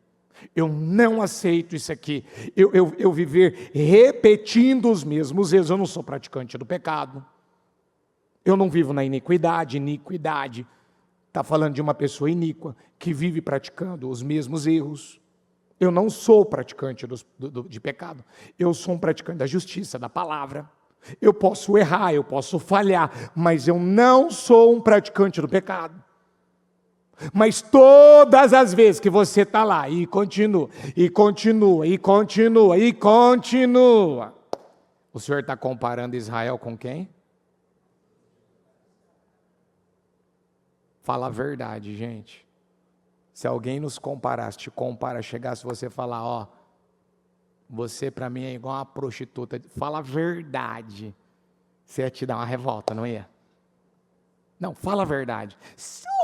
Eu não aceito isso aqui. Eu viver repetindo os mesmos erros. Eu não sou praticante do pecado. Eu não vivo na iniquidade. Iniquidade está falando de uma pessoa iníqua que vive praticando os mesmos erros. Eu não sou praticante de pecado. Eu sou um praticante da justiça, da palavra. Eu posso errar, eu posso falhar, mas eu não sou um praticante do pecado. Mas todas as vezes que você está lá e continua, e continua, e continua, e continua, o Senhor está comparando Israel com quem? Fala a verdade, gente. Se alguém nos comparasse, te compara, chegasse você falar, ó, você para mim é igual uma prostituta, fala a verdade, você ia te dar uma revolta, não ia? Não, fala a verdade.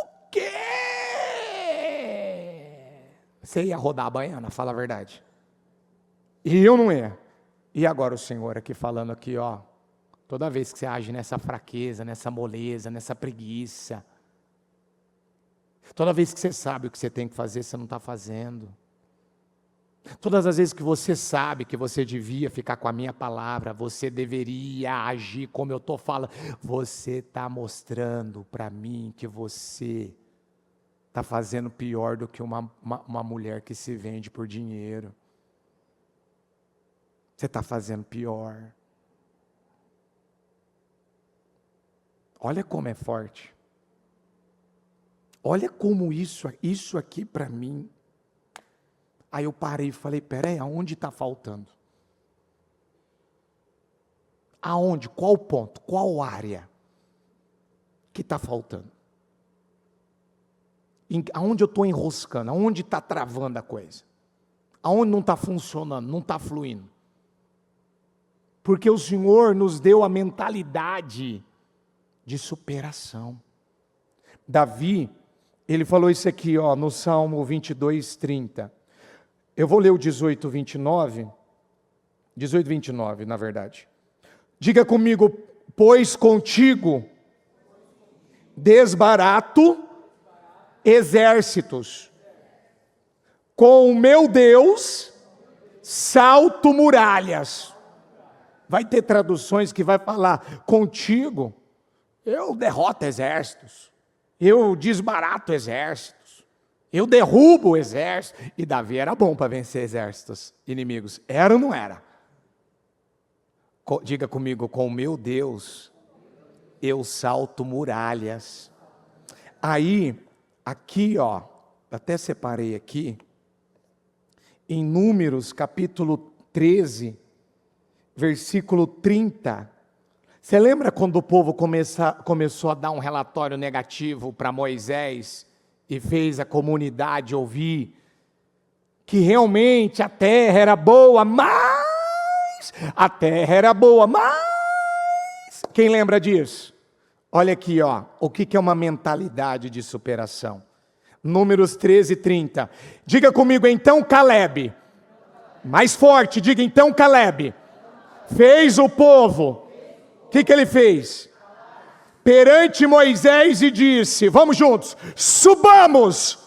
O quê? Você ia rodar a baiana, fala a verdade. E eu não ia. E agora o Senhor aqui falando aqui, ó, toda vez que você age nessa fraqueza, nessa moleza, nessa preguiça, toda vez que você sabe o que você tem que fazer, você não está fazendo. Todas as vezes que você sabe que você devia ficar com a minha palavra, você deveria agir como eu estou falando, você está mostrando para mim que você está fazendo pior do que uma mulher que se vende por dinheiro. Você está fazendo pior. Olha como é forte. Olha como isso aqui para mim. Aí eu parei e falei, peraí, aonde está faltando? Aonde? Qual ponto? Qual área que está faltando? Aonde eu estou enroscando? Aonde está travando a coisa? Aonde não está funcionando, não está fluindo? Porque o Senhor nos deu a mentalidade de superação. Davi, ele falou isso aqui, ó, no Salmo 22, 30. Eu vou ler o 18, 29, na verdade. Diga comigo, pois contigo desbarato exércitos, com o meu Deus salto muralhas. Vai ter traduções que vai falar, contigo eu derroto exércitos, eu desbarato exércitos, eu derrubo o exército. E Davi era bom para vencer exércitos inimigos. Era ou não era? Diga comigo, com o meu Deus, eu salto muralhas. Aí, aqui ó, até separei aqui, em Números capítulo 13, versículo 30. Você lembra quando o povo começou a dar um relatório negativo para Moisés e fez a comunidade ouvir que realmente a terra era boa, mas a terra era boa, mas quem lembra disso? Olha aqui, ó, o que é uma mentalidade de superação. Números 13, 30. Diga comigo, então Calebe, mais forte, diga então Calebe, fez o povo, o que ele fez? Perante Moisés e disse, vamos juntos, subamos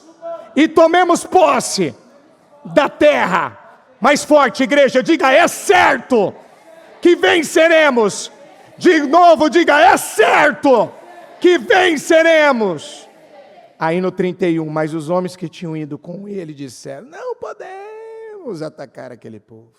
e tomemos posse da terra. Mais forte, igreja, diga, é certo que venceremos. De novo, diga, é certo que venceremos. Aí no 31, mas os homens que tinham ido com ele disseram, não podemos atacar aquele povo,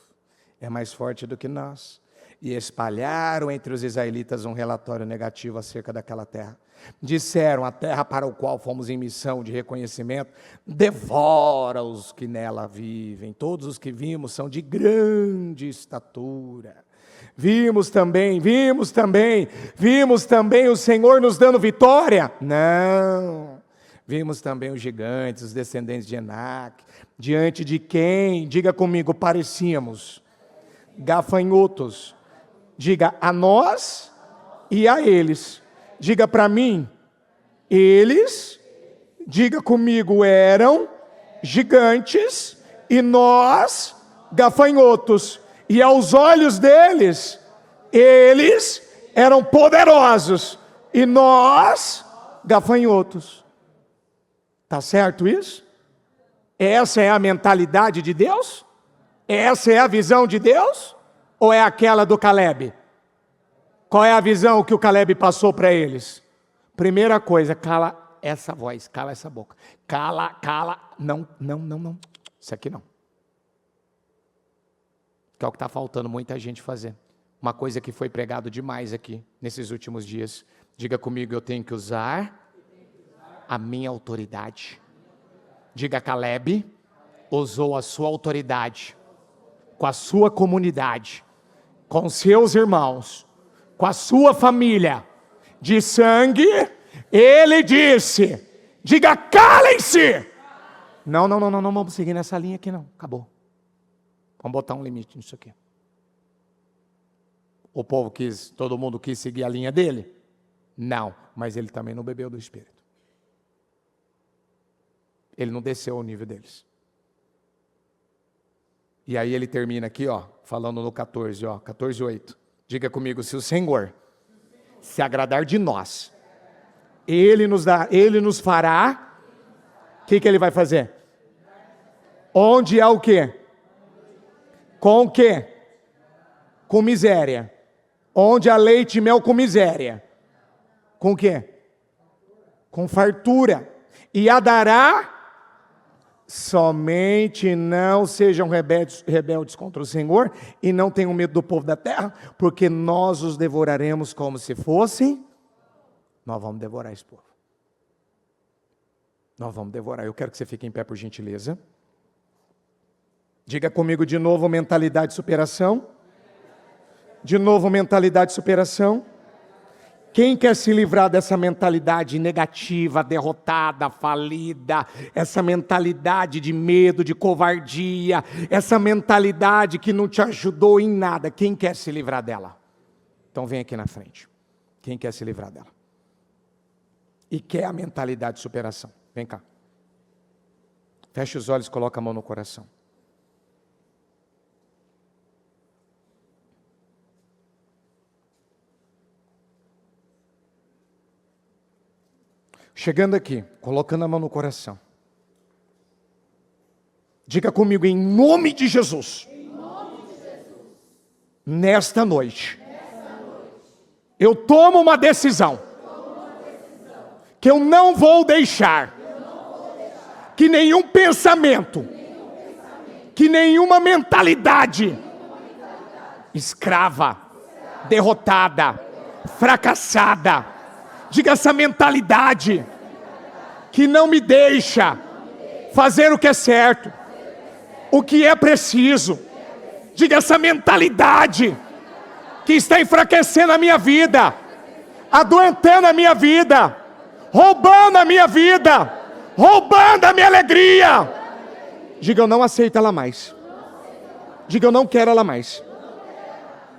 é mais forte do que nós. E espalharam entre os israelitas um relatório negativo acerca daquela terra. Disseram, a terra para o qual fomos em missão de reconhecimento, devora os que nela vivem. Todos os que vimos são de grande estatura. Vimos também o Senhor nos dando vitória? Não. Vimos também os gigantes, os descendentes de Enac, diante de quem, diga comigo, parecíamos gafanhotos. Diga a nós e a eles. Diga para mim, eles, diga comigo, eram gigantes e nós gafanhotos. E aos olhos deles, eles eram poderosos e nós gafanhotos. Tá certo isso? Essa é a mentalidade de Deus? Essa é a visão de Deus? Ou é aquela do Caleb? Qual é a visão que o Caleb passou para eles? Primeira coisa, cala essa voz, cala essa boca. Cala. Não. Isso aqui não. Que é o que está faltando muita gente fazer. Uma coisa que foi pregado demais aqui, nesses últimos dias. Diga comigo, eu tenho que usar a minha autoridade. Diga, Caleb usou a sua autoridade com a sua comunidade, com seus irmãos, com a sua família de sangue. Ele disse, diga, calem-se. Não, vamos seguir nessa linha aqui não, acabou. Vamos botar um limite nisso aqui. O povo todo mundo quis seguir a linha dele? Não, mas ele também não bebeu do Espírito. Ele não desceu ao nível deles. E aí ele termina aqui, falando no 14, 14:8. Diga comigo, se o Senhor se agradar de nós, Ele nos fará, o que Ele vai fazer? Onde há o quê? Com o quê? Com miséria. Onde há leite e mel, com miséria. Com o quê? Com fartura. E a dará, somente não sejam rebeldes contra o Senhor e não tenham medo do povo da terra, porque nós os devoraremos como se fossem. Nós vamos devorar esse povo. Nós vamos devorar. Eu quero que você fique em pé, por gentileza. Diga comigo de novo, mentalidade de superação. De novo, mentalidade de superação. Quem quer se livrar dessa mentalidade negativa, derrotada, falida, essa mentalidade de medo, de covardia, essa mentalidade que não te ajudou em nada, quem quer se livrar dela? Então vem aqui na frente. Quem quer se livrar dela? E quer a mentalidade de superação? Vem cá. Feche os olhos e coloca a mão no coração. Chegando aqui, colocando a mão no coração. Diga comigo, em nome de Jesus. Nesta noite, eu tomo uma decisão. Que eu não vou deixar que nenhum pensamento, que nenhuma mentalidade escrava, derrotada, fracassada, diga essa mentalidade que não me deixa fazer o que é certo, o que é preciso. Diga essa mentalidade que está enfraquecendo a minha vida, adoentando a minha vida, roubando a minha vida, roubando a minha alegria. Diga, eu não aceito ela mais. Diga, eu não quero ela mais.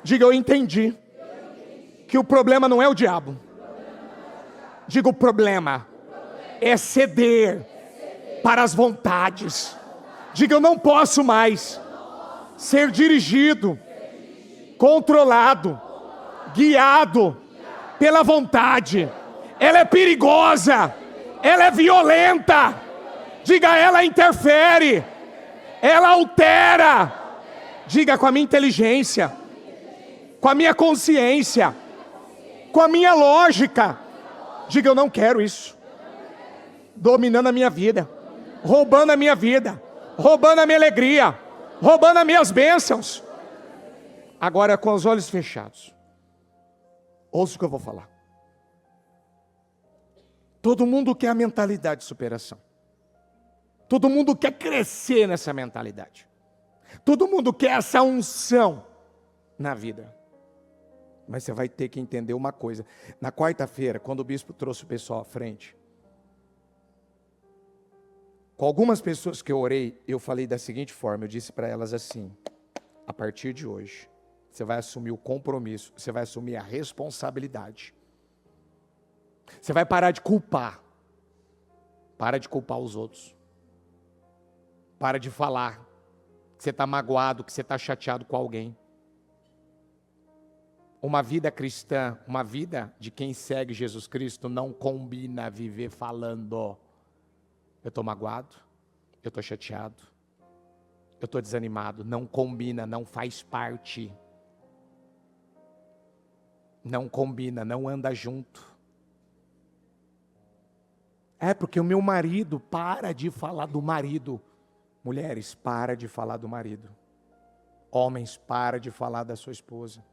Diga, eu entendi que o problema não é o diabo. Diga, o problema é ceder para as vontades. Diga, eu não posso mais ser dirigido, controlado, guiado pela vontade. Ela é perigosa, ela é violenta. Diga, ela interfere, ela altera. Diga, com a minha inteligência, com a minha consciência, com a minha lógica. Diga, eu não quero isso. Dominando a minha vida, roubando a minha vida, roubando a minha alegria, roubando as minhas bênçãos. Agora, com os olhos fechados, ouça o que eu vou falar. Todo mundo quer a mentalidade de superação. Todo mundo quer crescer nessa mentalidade. Todo mundo quer essa unção na vida. Mas você vai ter que entender uma coisa. Na quarta-feira, quando o bispo trouxe o pessoal à frente, com algumas pessoas que eu orei, eu falei da seguinte forma, eu disse para elas assim: a partir de hoje, Você vai assumir o compromisso, você vai assumir a responsabilidade. Você vai parar de culpar. Para de culpar os outros. Para de falar que você está magoado, que você está chateado com alguém. Uma vida cristã, uma vida de quem segue Jesus Cristo não combina viver falando: eu estou magoado, eu estou chateado, eu estou desanimado. Não combina, não faz parte. Não combina, não anda junto. Porque o meu marido, para de falar do marido. Mulheres, para de falar do marido. Homens, para de falar da sua esposa.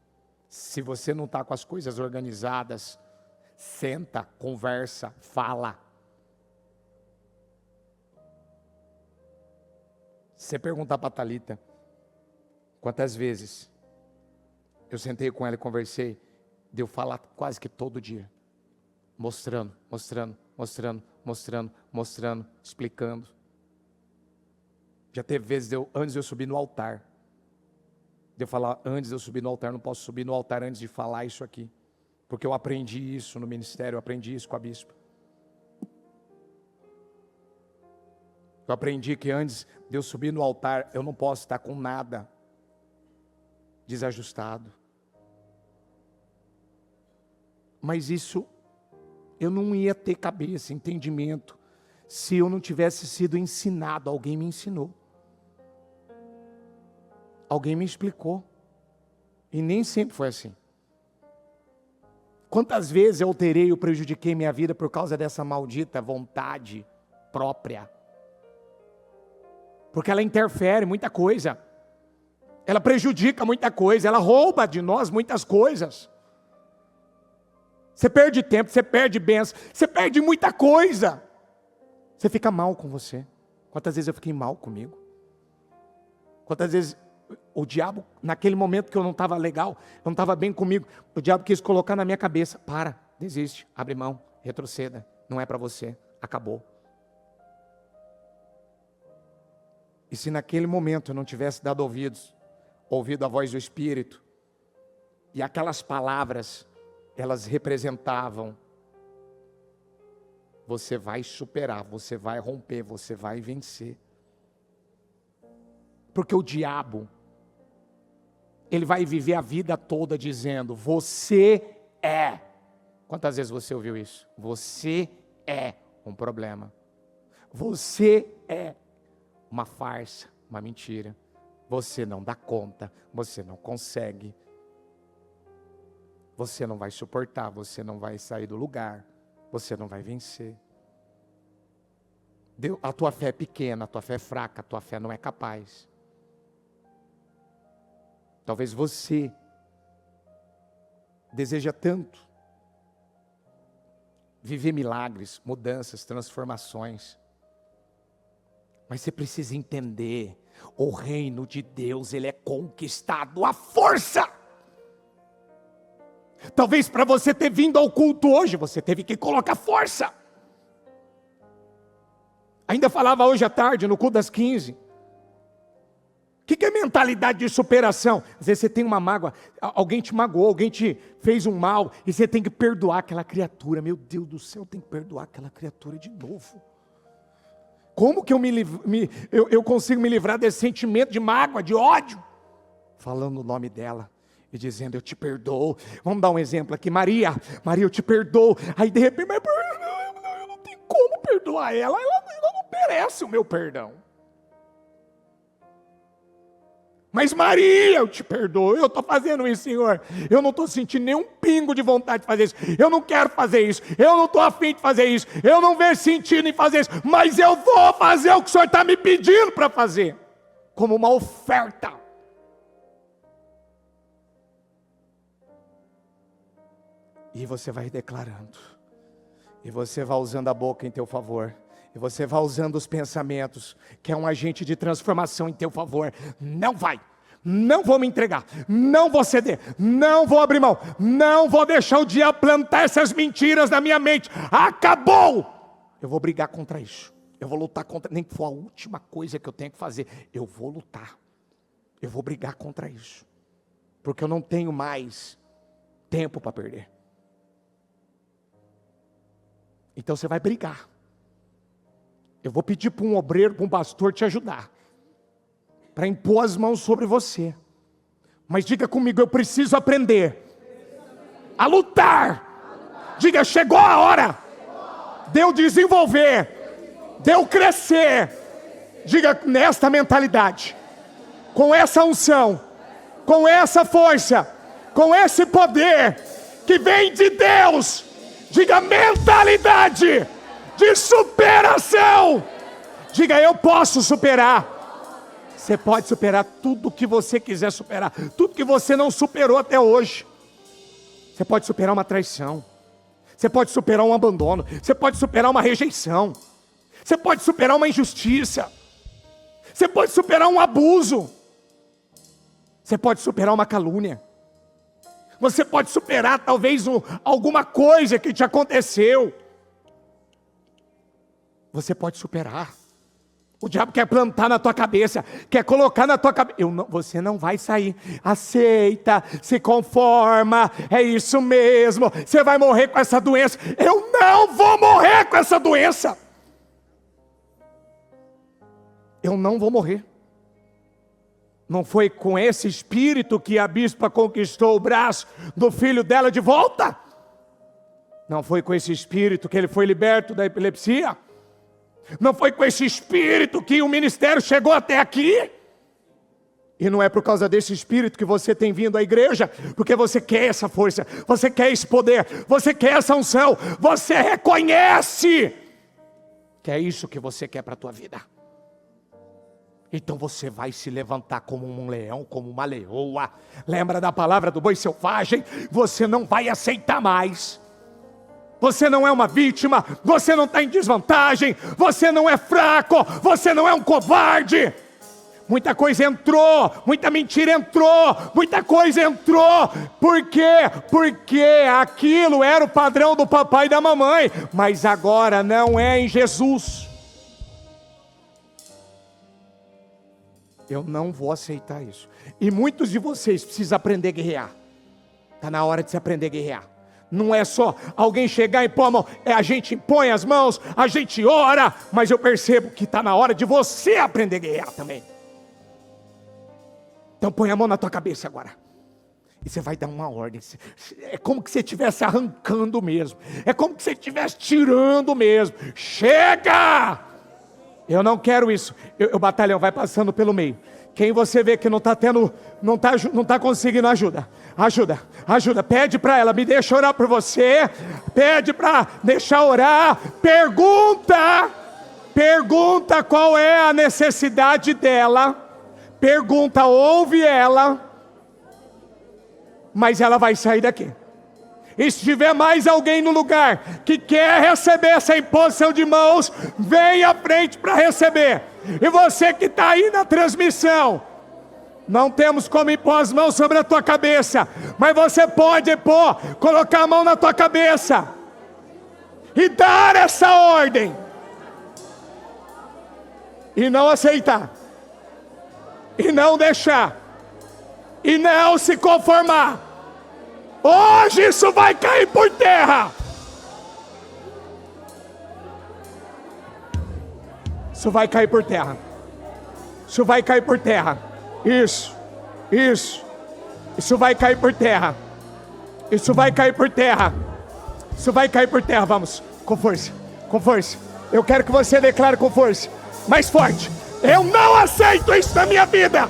Se você não está com as coisas organizadas, senta, conversa, fala. Se você perguntar para a Thalita, quantas vezes eu sentei com ela e conversei, de eu falar quase que todo dia. Mostrando, explicando. Já teve vezes, antes de eu subir no altar, de eu falar, antes de eu subir no altar, não posso subir no altar antes de falar isso aqui. Porque eu aprendi isso no ministério, eu aprendi isso com a bispa. Eu aprendi que antes de eu subir no altar, eu não posso estar com nada desajustado. Mas isso, eu não ia ter cabeça, entendimento, se eu não tivesse sido ensinado. Alguém me ensinou. Alguém me explicou. E nem sempre foi assim. Quantas vezes eu alterei ou prejudiquei minha vida por causa dessa maldita vontade própria? Porque ela interfere em muita coisa. Ela prejudica muita coisa. Ela rouba de nós muitas coisas. Você perde tempo, você perde bênção, você perde muita coisa. Você fica mal com você. Quantas vezes eu fiquei mal comigo? Quantas vezes o diabo, naquele momento que eu não estava legal, eu não estava bem comigo, o diabo quis colocar na minha cabeça: para, desiste, abre mão, retroceda, não é para você, acabou. E se naquele momento eu não tivesse dado ouvido à voz do Espírito, e aquelas palavras, elas representavam: você vai superar, você vai romper, você vai vencer. Porque o diabo, ele vai viver a vida toda dizendo: você é. Quantas vezes você ouviu isso? Você é um problema. Você é uma farsa, uma mentira. Você não dá conta, você não consegue. Você não vai suportar, você não vai sair do lugar, você não vai vencer. A tua fé é pequena, a tua fé é fraca, a tua fé não é capaz. Talvez você deseja tanto viver milagres, mudanças, transformações, mas você precisa entender: o reino de Deus, ele é conquistado à força. Talvez para você ter vindo ao culto hoje, você teve que colocar força. Ainda falava hoje à tarde, no culto das 15. O que é mentalidade de superação? Às vezes você tem uma mágoa, alguém te magoou, alguém te fez um mal, e você tem que perdoar aquela criatura. Meu Deus do céu, eu tenho que perdoar aquela criatura de novo. Como que eu consigo me livrar desse sentimento de mágoa, de ódio? Falando o nome dela e dizendo: eu te perdoo. Vamos dar um exemplo aqui: Maria, eu te perdoo. Aí de repente, mas eu não tenho como perdoar ela não merece o meu perdão. Mas Maria, eu te perdoo, eu estou fazendo isso, Senhor. Eu não estou sentindo nenhum pingo de vontade de fazer isso. Eu não quero fazer isso. Eu não estou afim de fazer isso. Eu não vejo sentido em fazer isso. Mas eu vou fazer o que o Senhor está me pedindo para fazer. Como uma oferta. E você vai declarando. E você vai usando a boca em teu favor. E você vai usando os pensamentos, que é um agente de transformação em teu favor. Não vou me entregar, não vou ceder, não vou abrir mão, não vou deixar o diabo plantar essas mentiras na minha mente. Acabou! Eu vou brigar contra isso. Eu vou lutar contra, nem que for a última coisa que eu tenho que fazer. Eu vou lutar. Eu vou brigar contra isso. porque eu não tenho mais tempo para perder. Então você vai brigar. Eu vou pedir para um obreiro, para um pastor te ajudar, para impor as mãos sobre você. Mas diga comigo, eu preciso aprender a lutar. Diga, chegou a hora de eu desenvolver, de eu crescer. Diga, nesta mentalidade, com essa unção, com essa força, com esse poder que vem de Deus. Diga, mentalidade de superação. Diga, eu posso superar. Você pode superar tudo que você quiser superar, tudo que você não superou até hoje. Você pode superar uma traição, você pode superar um abandono, você pode superar uma rejeição, você pode superar uma injustiça, você pode superar um abuso, você pode superar uma calúnia, você pode superar talvez alguma coisa que te aconteceu. Você pode superar. O diabo quer plantar na tua cabeça, quer colocar na tua cabeça. Você não vai sair. Aceita, se conforma, é isso mesmo. Você vai morrer com essa doença. Eu não vou morrer com essa doença. Eu não vou morrer. Não foi com esse espírito que a bispa conquistou o braço do filho dela de volta? Não foi com esse espírito que ele foi liberto da epilepsia? Não foi com esse espírito que o ministério chegou até aqui? E não é por causa desse espírito que você tem vindo à igreja, porque você quer essa força, você quer esse poder, você quer essa unção, você reconhece que é isso que você quer para a tua vida. Então você vai se levantar como um leão, como uma leoa. Lembra da palavra do boi selvagem? Você não vai aceitar mais. Você não é uma vítima, você não está em desvantagem, você não é fraco, você não é um covarde. Muita coisa entrou, muita mentira entrou, muita coisa entrou. Por quê? Porque aquilo era o padrão do papai e da mamãe, mas agora não é em Jesus. Eu não vou aceitar isso. E muitos de vocês precisam aprender a guerrear. Está na hora de se aprender a guerrear. Não é só alguém chegar e pôr a mão. A gente impõe as mãos, a gente ora. Mas eu percebo que está na hora de você aprender a guerrear também. Então põe a mão na tua cabeça agora. E você vai dar uma ordem. É como que você estivesse arrancando mesmo. É como que você estivesse tirando mesmo. Chega! Eu não quero isso. O batalhão vai passando pelo meio. Quem você vê que não está tendo, não tá conseguindo ajuda. Ajuda. Pede para ela, me deixa orar por você. Pede para deixar orar. Pergunta qual é a necessidade dela. Pergunta, ouve ela. Mas ela vai sair daqui. E se tiver mais alguém no lugar que quer receber essa imposição de mãos, vem à frente para receber. E você que está aí na transmissão, não temos como impor as mãos sobre a tua cabeça, mas você pode colocar a mão na tua cabeça e dar essa ordem. E não aceitar. E não deixar. E não se conformar. Hoje isso vai cair por terra. Isso vai cair por terra. Isso vai cair por terra. Isso. Isso vai cair por terra. Isso vai cair por terra. Isso vai cair por terra. Vamos, com força. Eu quero que você declare com força. Mais forte. Eu não aceito isso na minha vida.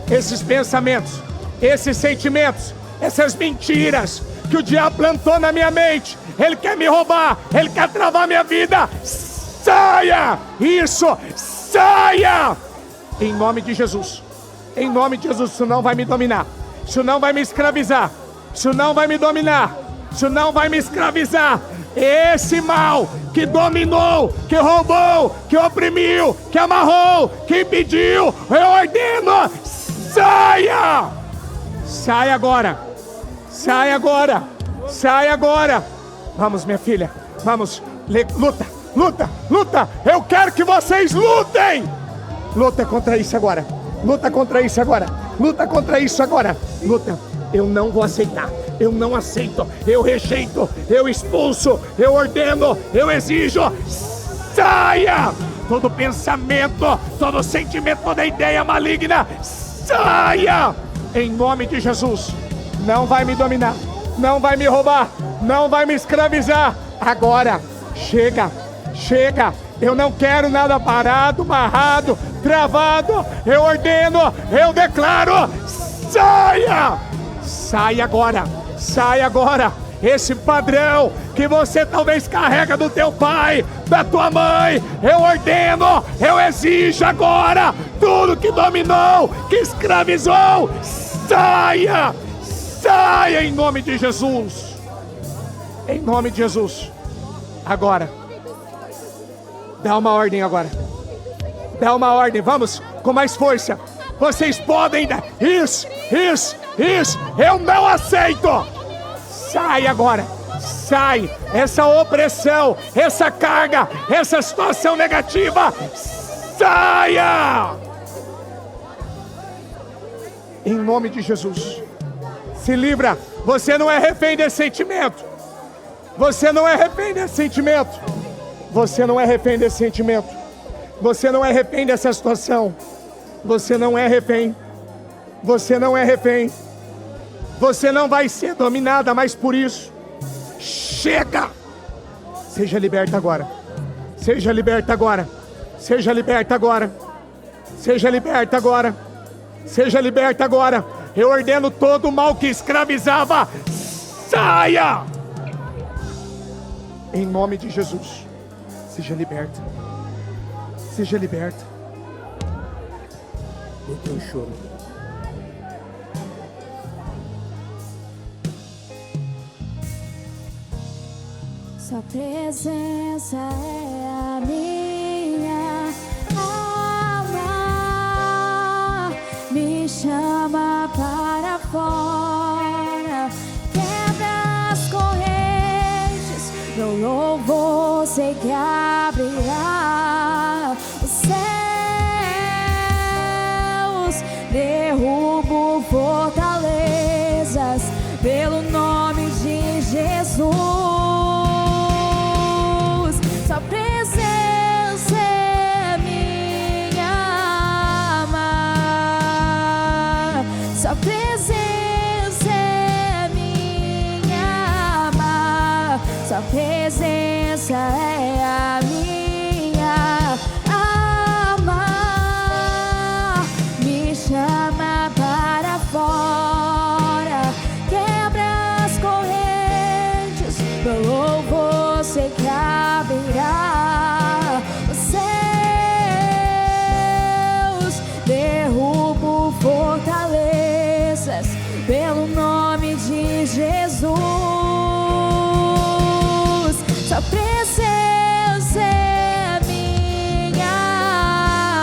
Esses pensamentos, esses sentimentos, essas mentiras que o diabo plantou na minha mente. Ele quer me roubar, ele quer travar minha vida. Saia! Isso! Saia! Em nome de Jesus. Em nome de Jesus, isso não vai me dominar. Isso não vai me escravizar. Isso não vai me dominar. Isso não vai me escravizar. Esse mal que dominou, que roubou, que oprimiu, que amarrou, que impediu, eu ordeno, saia! Sai agora! Sai agora! Sai agora! Vamos, minha filha, vamos, luta! Eu quero que vocês lutem! Luta contra isso agora! luta contra isso agora, luta. Eu não vou aceitar, eu não aceito, eu rejeito, eu expulso, eu ordeno, eu exijo, saia! Todo pensamento, todo sentimento, toda ideia maligna, saia! Em nome de Jesus, não vai me dominar, não vai me roubar, não vai me escravizar. Agora, chega, chega. Eu não quero nada parado, amarrado, travado. Eu ordeno, eu declaro, saia! Sai agora, sai agora. Esse padrão que você talvez carrega do teu pai, da tua mãe, eu ordeno, eu exijo agora. Tudo que dominou, que escravizou, saia, saia em nome de Jesus. Em nome de Jesus. Agora, dá uma ordem agora. Dá uma ordem, vamos, com mais força. Vocês podem dar. Isso. Eu não aceito. Sai agora. Sai. Essa opressão, essa carga, essa situação negativa. Saia. Em nome de Jesus. Se livra. Você não é refém desse sentimento. Você não é refém desse sentimento. Você não é refém desse sentimento. Você não é refém dessa situação. Você não é refém. Você não é refém. Você não vai ser dominada mais por isso. Chega! Seja liberta agora. Seja liberta agora. Seja liberta agora. Seja liberta agora. Seja liberta agora. Eu ordeno todo o mal que escravizava. Saia! Em nome de Jesus. Seja liberta. Seja liberta. Do teu choro. Sua presença é a minha alma, me chama para fora, quebra as correntes, meu louvor sei que abrirá os céus, derrubo fortalezas pelo nome de Jesus. Sua presença é minha alma. Sua presença é minha alma. Sua presença é a minha alma. Me chama para fora, quebra as correntes, meu louvor sei que abrirá os céus, derrubo fortalezas pelo nome de Jesus. Sua presença é minha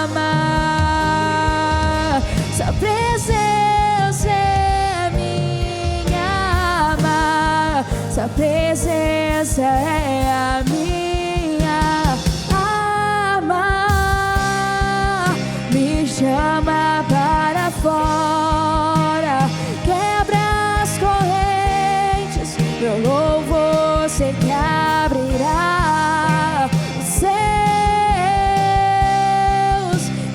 alma. Sua presença é minha alma. Sua presença é a minha alma. Me chama para fora, quebra as correntes, meu louvor sei que abrirá os céus,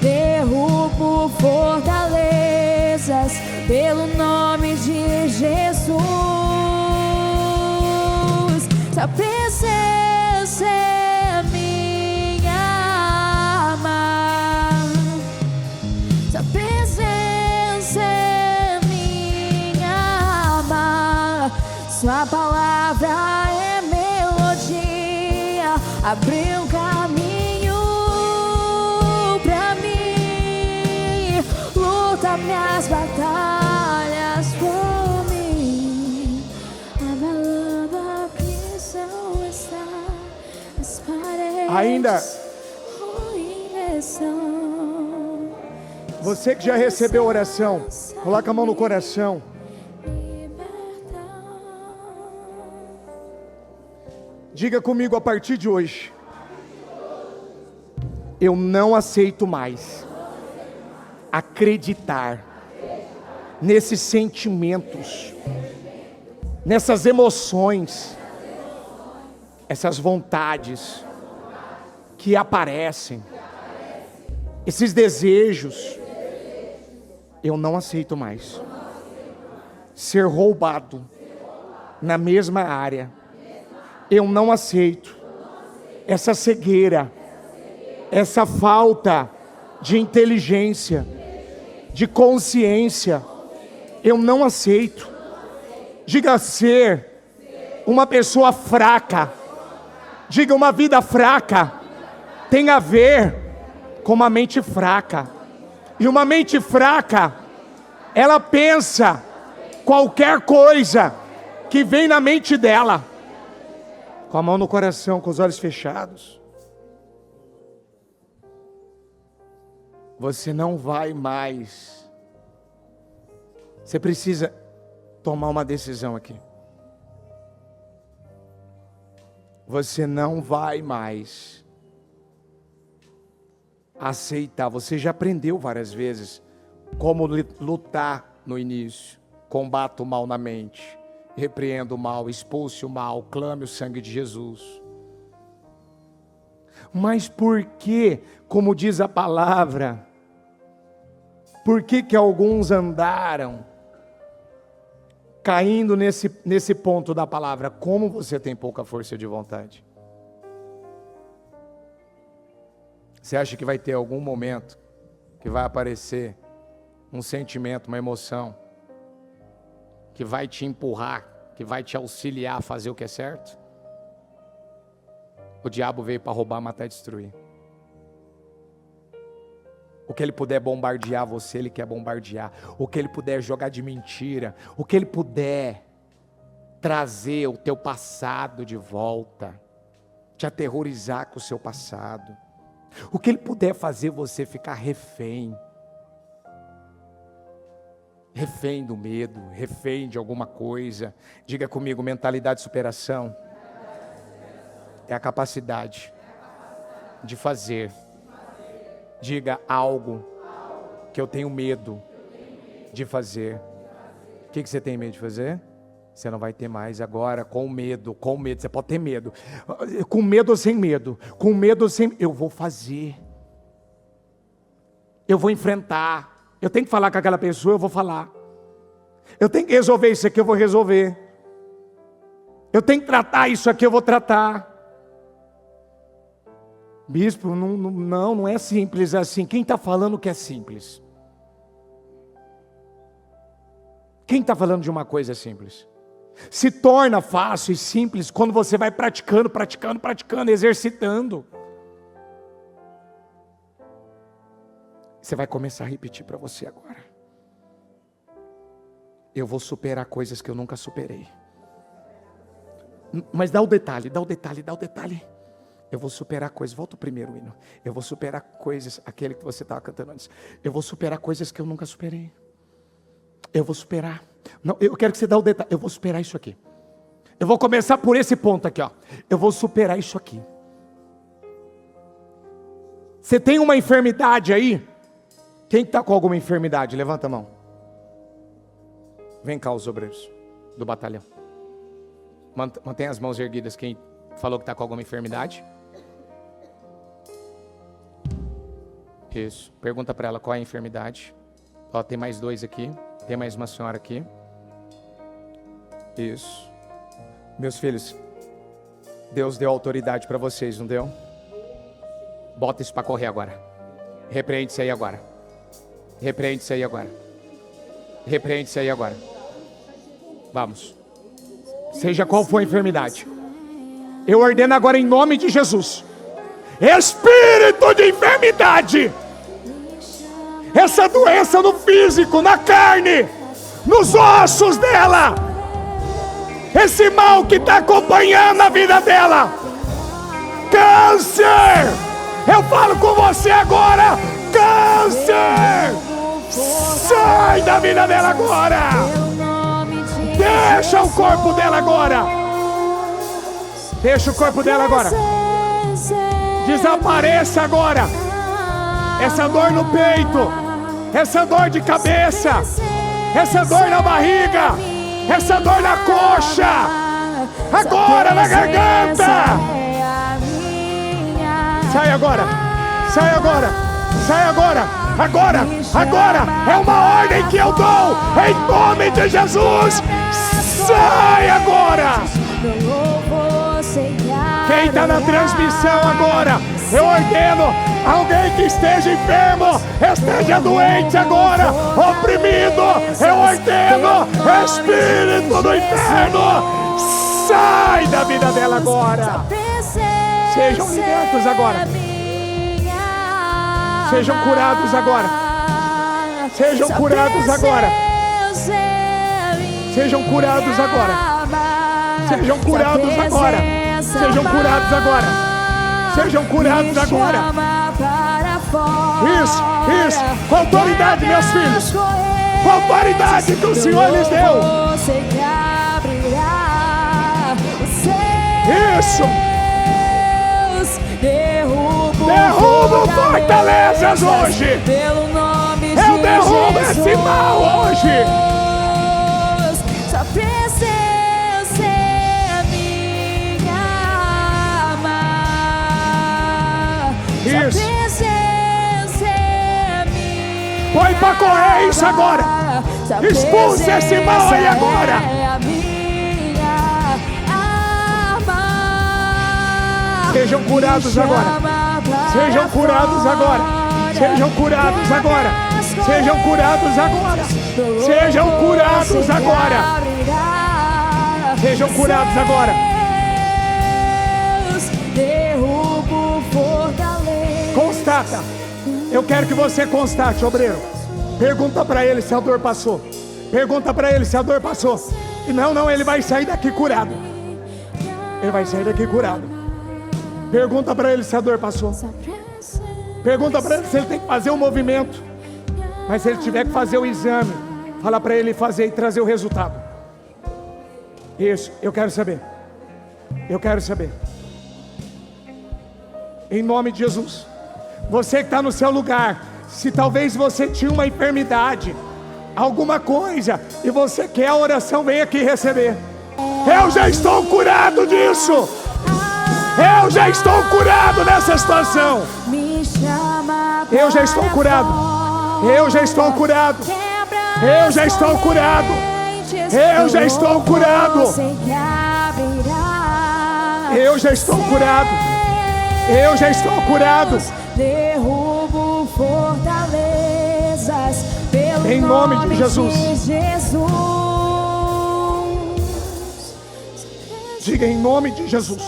derrubo fortalezas pelo nome de Jesus. Sua presença é minha alma. Sua presença é minha alma. Sua palavra é melodia, abriu um caminho pra mim, luta minhas batalhas por mim, abalando a prisão está, as paredes Ainda. ruínas são. Você que já recebeu oração, coloca a mão no coração. Diga comigo a partir de hoje: eu não aceito mais acreditar nesses sentimentos, nessas emoções, essas vontades que aparecem, esses desejos. Eu não aceito mais ser roubado na mesma área. Eu não aceito essa cegueira, essa falta de inteligência, de consciência. Eu não aceito. Diga ser uma pessoa fraca. Diga, uma vida fraca tem a ver com uma mente fraca. E uma mente fraca, ela pensa qualquer coisa que vem na mente dela. Com a mão no coração, com os olhos fechados. Você não vai mais. Você precisa tomar uma decisão aqui. Você não vai mais aceitar. Você já aprendeu várias vezes como lutar no início. Combata o mal na mente. Repreenda o mal, expulse o mal, clame o sangue de Jesus. Mas por que, como diz a palavra, por que alguns andaram caindo nesse ponto da palavra? Como você tem pouca força de vontade? Você acha que vai ter algum momento que vai aparecer um sentimento, uma emoção, que vai te empurrar, que vai te auxiliar a fazer o que é certo? O diabo veio para roubar, matar e destruir. O que ele puder bombardear você, ele quer bombardear. O que ele puder jogar de mentira, o que ele puder trazer o teu passado de volta, te aterrorizar com o seu passado. O que ele puder fazer você ficar refém. Refém do medo, refém de alguma coisa. Diga comigo, mentalidade de superação é a capacidade de fazer. Diga algo que eu tenho medo de fazer. O que você tem medo de fazer? Você não vai ter mais agora, com medo. Você pode ter medo. Com medo ou sem medo. Com medo ou sem... Eu vou fazer. Eu vou enfrentar. Eu tenho que falar com aquela pessoa, eu vou falar. Eu tenho que resolver isso aqui, eu vou resolver. Eu tenho que tratar isso aqui, eu vou tratar. Bispo, não é simples assim. Quem está falando que é simples? Quem está falando de uma coisa simples? Se torna fácil e simples quando você vai praticando, exercitando. Você vai começar a repetir para você agora. Eu vou superar coisas que eu nunca superei. Mas dá o detalhe. Eu vou superar coisas, volta o primeiro hino. Eu vou superar coisas, aquele que você estava cantando antes. Eu vou superar coisas que eu nunca superei. Eu vou superar. Não, eu quero que você dê o detalhe. Eu vou superar isso aqui. Eu vou começar por esse ponto aqui, ó. Eu vou superar isso aqui. Você tem uma enfermidade aí? Quem está com alguma enfermidade? Levanta a mão. Vem cá os obreiros do batalhão. Mantenha as mãos erguidas quem falou que está com alguma enfermidade. Isso. Pergunta para ela qual é a enfermidade. Ó, tem mais dois aqui. Tem mais uma senhora aqui. Isso. Meus filhos, Deus deu autoridade para vocês, não deu? Bota isso para correr agora. Repreende isso aí agora. Repreende isso aí agora. Repreende isso aí agora. Vamos. Seja qual for a enfermidade, eu ordeno agora em nome de Jesus. Espírito de enfermidade, essa doença no físico, na carne, nos ossos dela, esse mal que está acompanhando a vida dela, câncer, eu falo com você agora, câncer, sai da vida dela agora, deixa o corpo dela agora, deixa o corpo dela agora, desapareça agora, essa dor no peito, essa dor de cabeça, essa dor na barriga, essa dor na coxa, agora na garganta. Sai agora, sai agora, sai agora, agora, agora. É uma ordem que eu dou em nome de Jesus. Sai agora. Quem está na transmissão agora, eu ordeno, alguém que esteja enfermo, esteja doente agora, oprimido, eu ordeno, espírito do inferno, sai da vida dela agora. Sejam libertos agora. Sejam curados agora. Sejam curados agora. Sejam curados agora. Sejam curados agora. Sejam curados agora. Sejam curados agora. Isso, isso. Com autoridade, meus filhos. Com autoridade que o Senhor lhes deu. Isso. Derrubo fortalezas hoje. Eu derrubo esse mal hoje. Sua presença é minha alma. Isso. Sua presença é minha. Põe pra correr isso agora. Expulsa esse mal aí agora. Sejam curados agora. Sejam curados agora. Sejam curados agora. Sejam curados agora. Sejam curados agora. Sejam curados agora. Constata. Eu quero que você constate, obreiro. Pergunta para ele se a dor passou. Pergunta para ele se a dor passou. E não, ele vai sair daqui curado. Ele vai sair daqui curado. Pergunta para ele se a dor passou. Pergunta para ele se ele tem que fazer um movimento. Mas se ele tiver que fazer o exame, fala para ele fazer e trazer o resultado. Isso, eu quero saber. Eu quero saber. Em nome de Jesus. Você que está no seu lugar, se talvez você tinha uma enfermidade, alguma coisa, e você quer a oração, vem aqui receber. Eu já estou curado disso. Eu já estou curado nessa situação. Eu já estou curado. Eu já estou curado. Eu já estou curado. Eu já estou curado. Eu já estou curado. Eu já estou curado. Derrubo fortalezas pelo em nome de Jesus. Diga em nome de Jesus.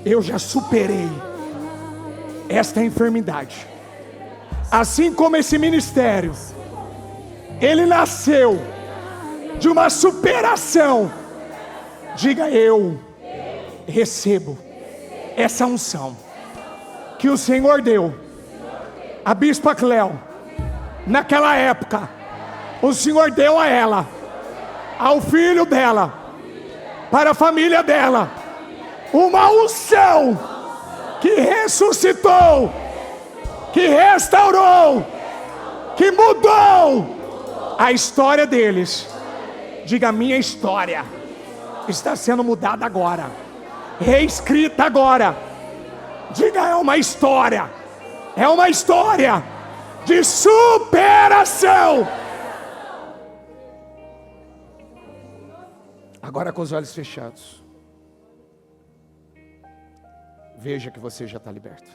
Eu já superei esta enfermidade. Assim como esse ministério, ele nasceu de uma superação. Diga eu recebo essa unção que o Senhor deu a Bispa Cléo. Naquela época, o Senhor deu a ela, ao filho dela, para a família dela, uma unção que ressuscitou, que restaurou, que mudou a história deles. Diga, minha história está sendo mudada agora, reescrita agora. Diga, é uma história de superação. Agora com os olhos fechados, veja que você já está liberto.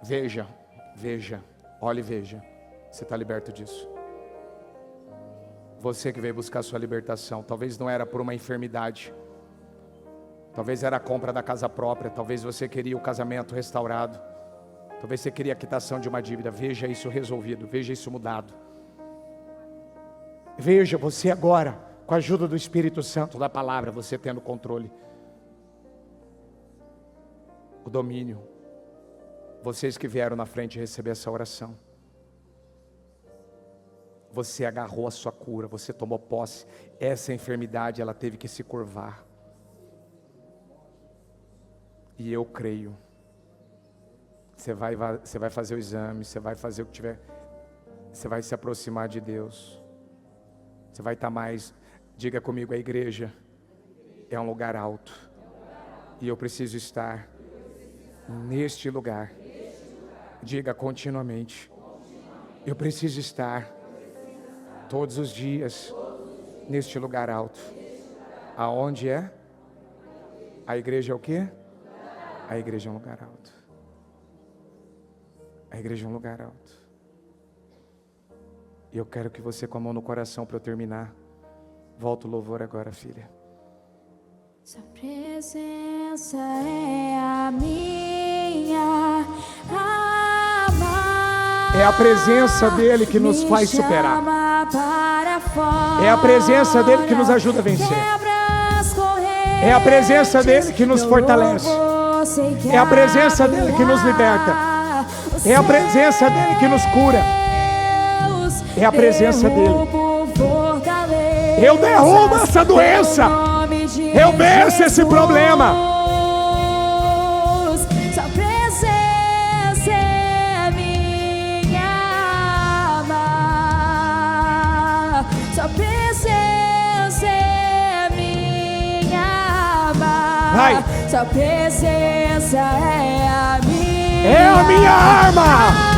Veja, olhe e veja, você está liberto disso. Você que veio buscar sua libertação, talvez não era por uma enfermidade, talvez era a compra da casa própria, talvez você queria o casamento restaurado, talvez você queria a quitação de uma dívida. Veja isso resolvido, veja isso mudado. Veja você agora, com a ajuda do Espírito Santo, da palavra, você tendo controle, o domínio. Vocês que vieram na frente receber essa oração, você agarrou a sua cura, você tomou posse. Essa enfermidade, ela teve que se curvar. E eu creio. Você vai fazer o exame, você vai fazer o que tiver. Você vai se aproximar de Deus. Você vai estar mais, diga comigo, a igreja é um lugar alto. E eu preciso estar neste lugar. Diga continuamente. Eu preciso estar todos os dias neste lugar alto. Aonde é? A igreja é o quê? A igreja é um lugar alto. A igreja é um lugar alto. E eu quero que você, com a mão no coração, para eu terminar, volta o louvor agora, filha. Sua presença é a minha arma. É a presença dele que nos faz superar. É a presença dele que nos ajuda a vencer. É a presença dele que nos fortalece. É a presença dele que nos liberta. É a presença dele que nos cura. É a presença dele. Eu derrubo essa doença. Eu venço esse problema. Sua presença é minha arma. Sua presença é minha arma. Vai. Sua presença é a minha. É a minha arma.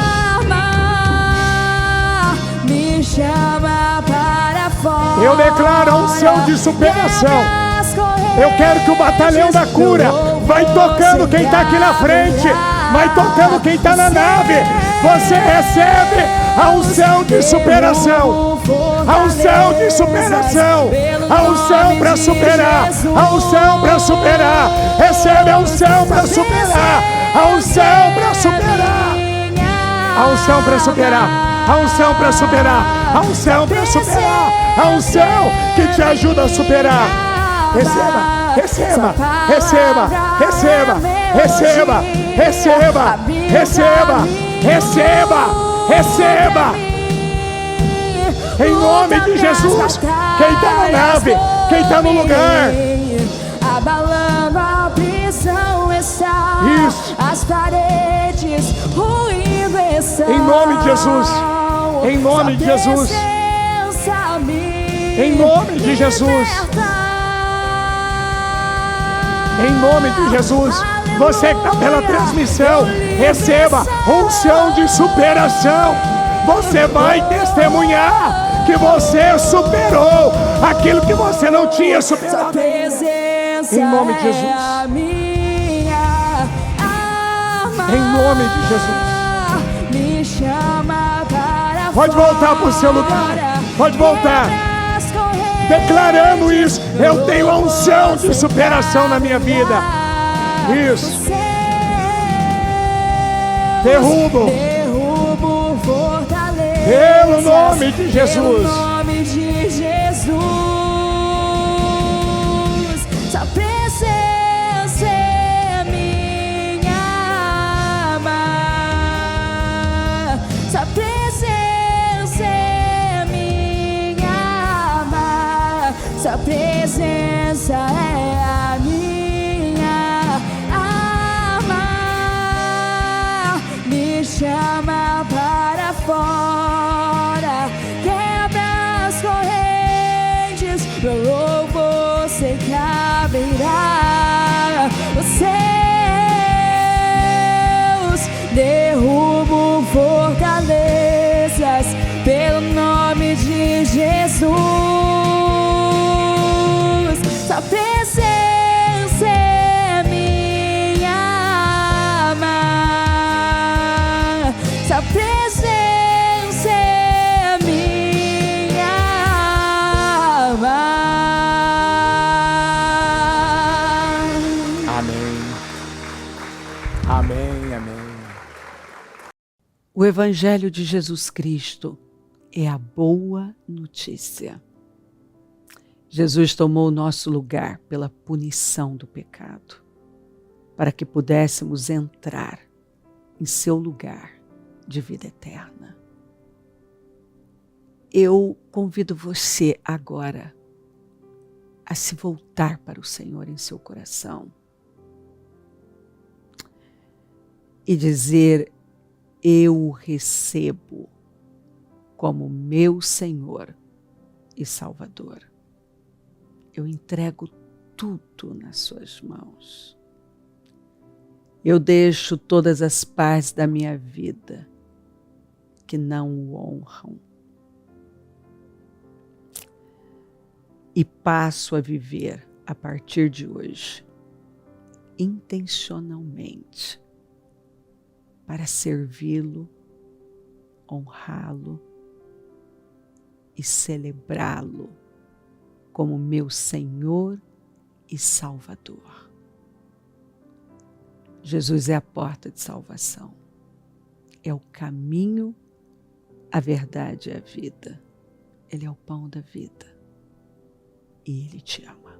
Me chama para fora. Eu declaro a unção de superação. Eu quero que o batalhão da cura vai tocando quem está aqui na frente, vai tocando quem está na nave. Você recebe a unção de superação, a unção de superação, a unção para superar, a unção para superar. Recebe a unção para superar, a unção para superar, a unção para superar, a unção para superar, a unção para superar, a unção que te ajuda a superar. Receba, receba, receba, receba, receba, receba, receba, receba, receba. Em nome de Jesus, quem está na nave, quem está no lugar. Abalando a prisão está. Isso. As paredes ruindo estão. Em nome de Jesus, em nome de Jesus, em nome de Jesus. Em nome de Jesus, você que está pela transmissão, receba unção de superação. Você vai testemunhar que você superou aquilo que você não tinha superado. Em nome de Jesus. Em nome de Jesus. Pode voltar para o seu lugar. Pode voltar. Declarando isso, eu tenho a unção de superação na minha vida. Isso. Derrubo. Pelo nome de Jesus. Sua presença é minha arma. Sua presença é minha arma. Sua presença é a minha arma. Me chama para fora. Quebra as correntes. Meu louvor sei que abrirá os céus. Derrubo fortalezas pelo nome de Jesus. Sua presença é minha arma. Sua presença é minha arma. Amém. Amém, amém. O Evangelho de Jesus Cristo é a boa notícia. Jesus tomou o nosso lugar pela punição do pecado, para que pudéssemos entrar em seu lugar de vida eterna. Eu convido você agora a se voltar para o Senhor em seu coração e dizer: eu recebo como meu Senhor e Salvador. Eu entrego tudo nas suas mãos. Eu deixo todas as partes da minha vida que não o honram e passo a viver a partir de hoje intencionalmente para servi-lo, honrá-lo e celebrá-lo como meu Senhor e Salvador. Jesus é a porta de salvação, é o caminho, a verdade e a vida. Ele é o pão da vida e Ele te ama.